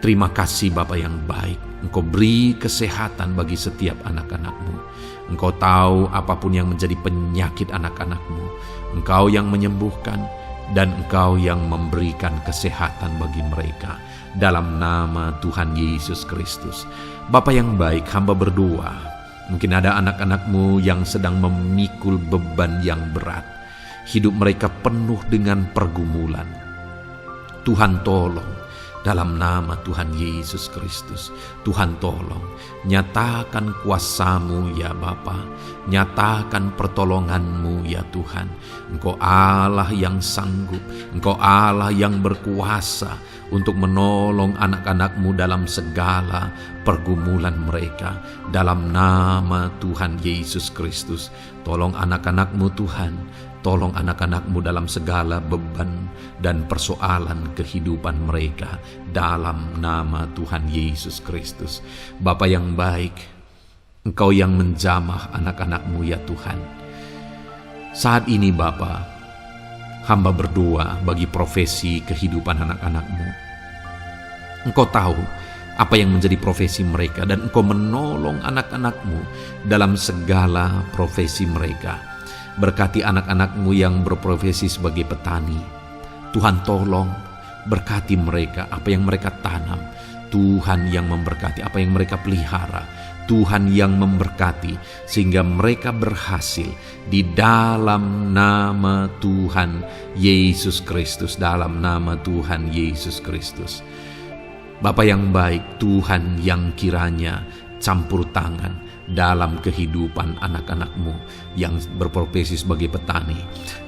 Terima kasih Bapa yang baik. Engkau beri kesehatan bagi setiap anak-anak-Mu. Engkau tahu apapun yang menjadi penyakit anak-anak-Mu. Engkau yang menyembuhkan dan Engkau yang memberikan kesehatan bagi mereka. Dalam nama Tuhan Yesus Kristus. Bapa yang baik, hamba berdoa. Mungkin ada anak-anak-Mu yang sedang memikul beban yang berat. Hidup mereka penuh dengan pergumulan. Tuhan tolong. Dalam nama Tuhan Yesus Kristus, Tuhan tolong, nyatakan kuasa-Mu ya Bapa, nyatakan pertolongan-Mu ya Tuhan. Engkau Allah yang sanggup, Engkau Allah yang berkuasa untuk menolong anak-anak-Mu dalam segala pergumulan mereka. Dalam nama Tuhan Yesus Kristus, tolong anak-anak-Mu Tuhan, tolong anak-anak-Mu dalam segala beban dan persoalan kehidupan mereka. Dalam nama Tuhan Yesus Kristus. Bapa yang baik, Engkau yang menjamah anak-anak-Mu ya Tuhan. Saat ini Bapa, hamba berdoa bagi profesi kehidupan anak-anak-Mu. Engkau tahu apa yang menjadi profesi mereka, dan Engkau menolong anak-anak-Mu dalam segala profesi mereka. Berkati anak-anak-Mu yang berprofesi sebagai petani. Tuhan tolong berkati mereka, apa yang mereka tanam. Tuhan yang memberkati apa yang mereka pelihara. Tuhan yang memberkati sehingga mereka berhasil di dalam nama Tuhan Yesus Kristus. Dalam nama Tuhan Yesus Kristus. Bapa yang baik, Tuhan yang kiranya campur tangan dalam kehidupan anak-anak-Mu yang berprofesi sebagai petani.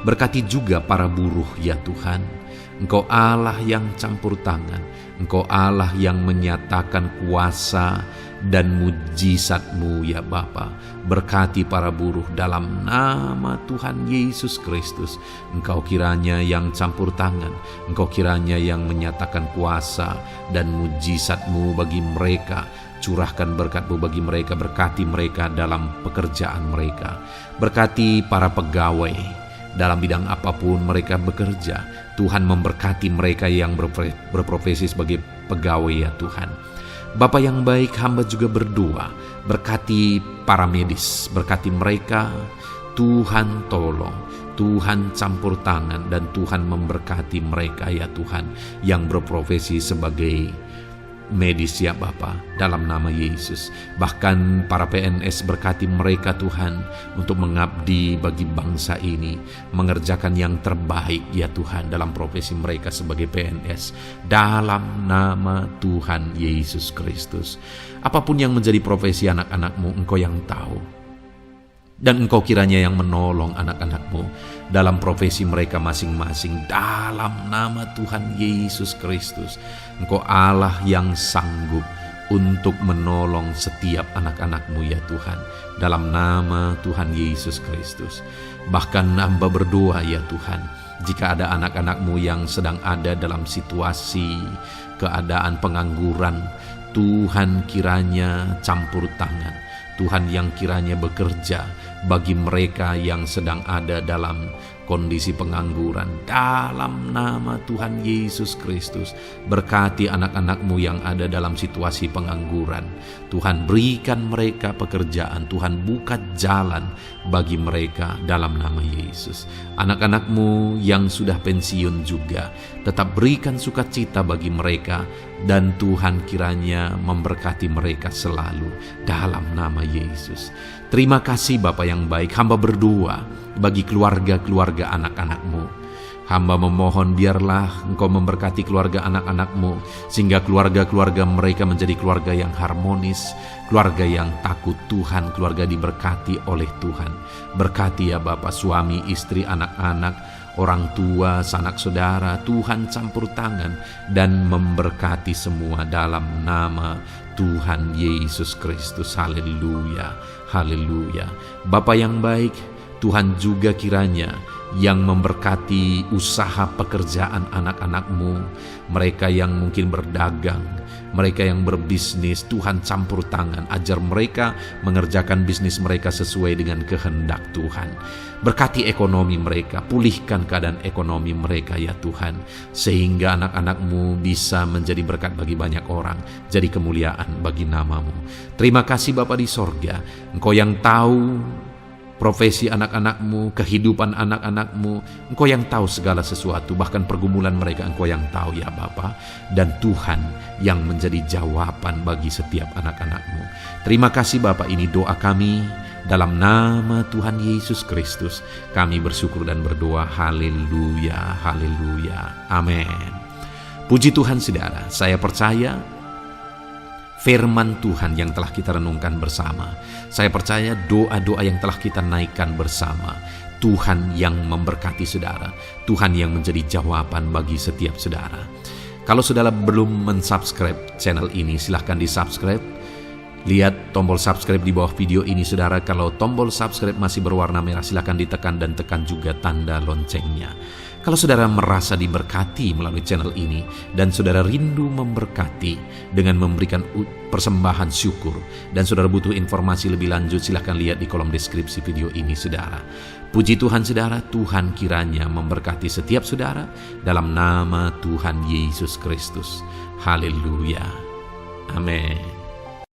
Berkati juga para buruh ya Tuhan. Engkau Allah yang campur tangan. Engkau Allah yang menyatakan kuasa dan mujizat-Mu ya Bapa. Berkati para buruh dalam nama Tuhan Yesus Kristus. Engkau kiranya yang campur tangan. Engkau kiranya yang menyatakan kuasa dan mujizat-Mu bagi mereka. Curahkan berkat-Mu bagi mereka. Berkati mereka dalam pekerjaan mereka. Berkati para pegawai dalam bidang apapun mereka bekerja. Tuhan memberkati mereka yang berprofesi sebagai pegawai ya Tuhan. Bapa yang baik, hamba juga berdoa, berkati para medis, berkati mereka. Tuhan tolong, Tuhan campur tangan, dan Tuhan memberkati mereka ya Tuhan yang berprofesi sebagai medis ya Bapa, dalam nama Yesus. Bahkan para PNS, berkati mereka Tuhan untuk mengabdi bagi bangsa ini, mengerjakan yang terbaik ya Tuhan dalam profesi mereka sebagai PNS, dalam nama Tuhan Yesus Kristus. Apapun yang menjadi profesi anak-anak-Mu, Engkau yang tahu. Dan Engkau kiranya yang menolong anak-anak-Mu dalam profesi mereka masing-masing, dalam nama Tuhan Yesus Kristus. Engkau Allah yang sanggup untuk menolong setiap anak-anak-Mu ya Tuhan, dalam nama Tuhan Yesus Kristus. Bahkan hamba berdoa ya Tuhan, jika ada anak-anak-Mu yang sedang ada dalam situasi keadaan pengangguran, Tuhan kiranya campur tangan. Tuhan yang kiranya bekerja bagi mereka yang sedang ada dalam kondisi pengangguran, dalam nama Tuhan Yesus Kristus. Berkati anak-anak-Mu yang ada dalam situasi pengangguran. Tuhan berikan mereka pekerjaan. Tuhan buka jalan bagi mereka dalam nama Yesus. Anak-anak-Mu yang sudah pensiun juga, tetap berikan sukacita bagi mereka, dan Tuhan kiranya memberkati mereka selalu dalam nama Yesus. Terima kasih Bapa yang baik, hamba berdoa bagi keluarga-keluarga anak-anak-Mu. Hamba memohon biarlah Engkau memberkati keluarga anak-anak-Mu, sehingga keluarga-keluarga mereka menjadi keluarga yang harmonis, keluarga yang takut Tuhan, keluarga diberkati oleh Tuhan. Berkati ya Bapa, suami, istri, anak-anak, orang tua, sanak saudara. Tuhan campur tangan dan memberkati semua dalam nama Tuhan Yesus Kristus. Haleluya, haleluya. Bapa yang baik, Tuhan juga kiranya yang memberkati usaha pekerjaan anak-anak-Mu, mereka yang mungkin berdagang, mereka yang berbisnis. Tuhan campur tangan, ajar mereka mengerjakan bisnis mereka sesuai dengan kehendak Tuhan. Berkati ekonomi mereka, pulihkan keadaan ekonomi mereka ya Tuhan, sehingga anak-anak-Mu bisa menjadi berkat bagi banyak orang, jadi kemuliaan bagi nama-Mu. Terima kasih Bapa di sorga, Engkau yang tahu profesi anak-anak-Mu, kehidupan anak-anak-Mu. Engkau yang tahu segala sesuatu, bahkan pergumulan mereka Engkau yang tahu ya Bapa. Dan Tuhan yang menjadi jawaban bagi setiap anak-anak-Mu. Terima kasih Bapa, ini doa kami dalam nama Tuhan Yesus Kristus. Kami bersyukur dan berdoa. Haleluya, haleluya, amin. Puji Tuhan saudara, saya percaya firman Tuhan yang telah kita renungkan bersama, saya percaya doa-doa yang telah kita naikkan bersama, Tuhan yang memberkati saudara, Tuhan yang menjadi jawaban bagi setiap saudara. Kalau saudara belum mensubscribe channel ini, silahkan di-subscribe. Lihat tombol subscribe di bawah video ini saudara. Kalau tombol subscribe masih berwarna merah, silahkan ditekan dan tekan juga tanda loncengnya. Kalau saudara merasa diberkati melalui channel ini dan saudara rindu memberkati dengan memberikan persembahan syukur, dan saudara butuh informasi lebih lanjut, silahkan lihat di kolom deskripsi video ini saudara. Puji Tuhan saudara, Tuhan kiranya memberkati setiap saudara dalam nama Tuhan Yesus Kristus. Haleluya. Amin.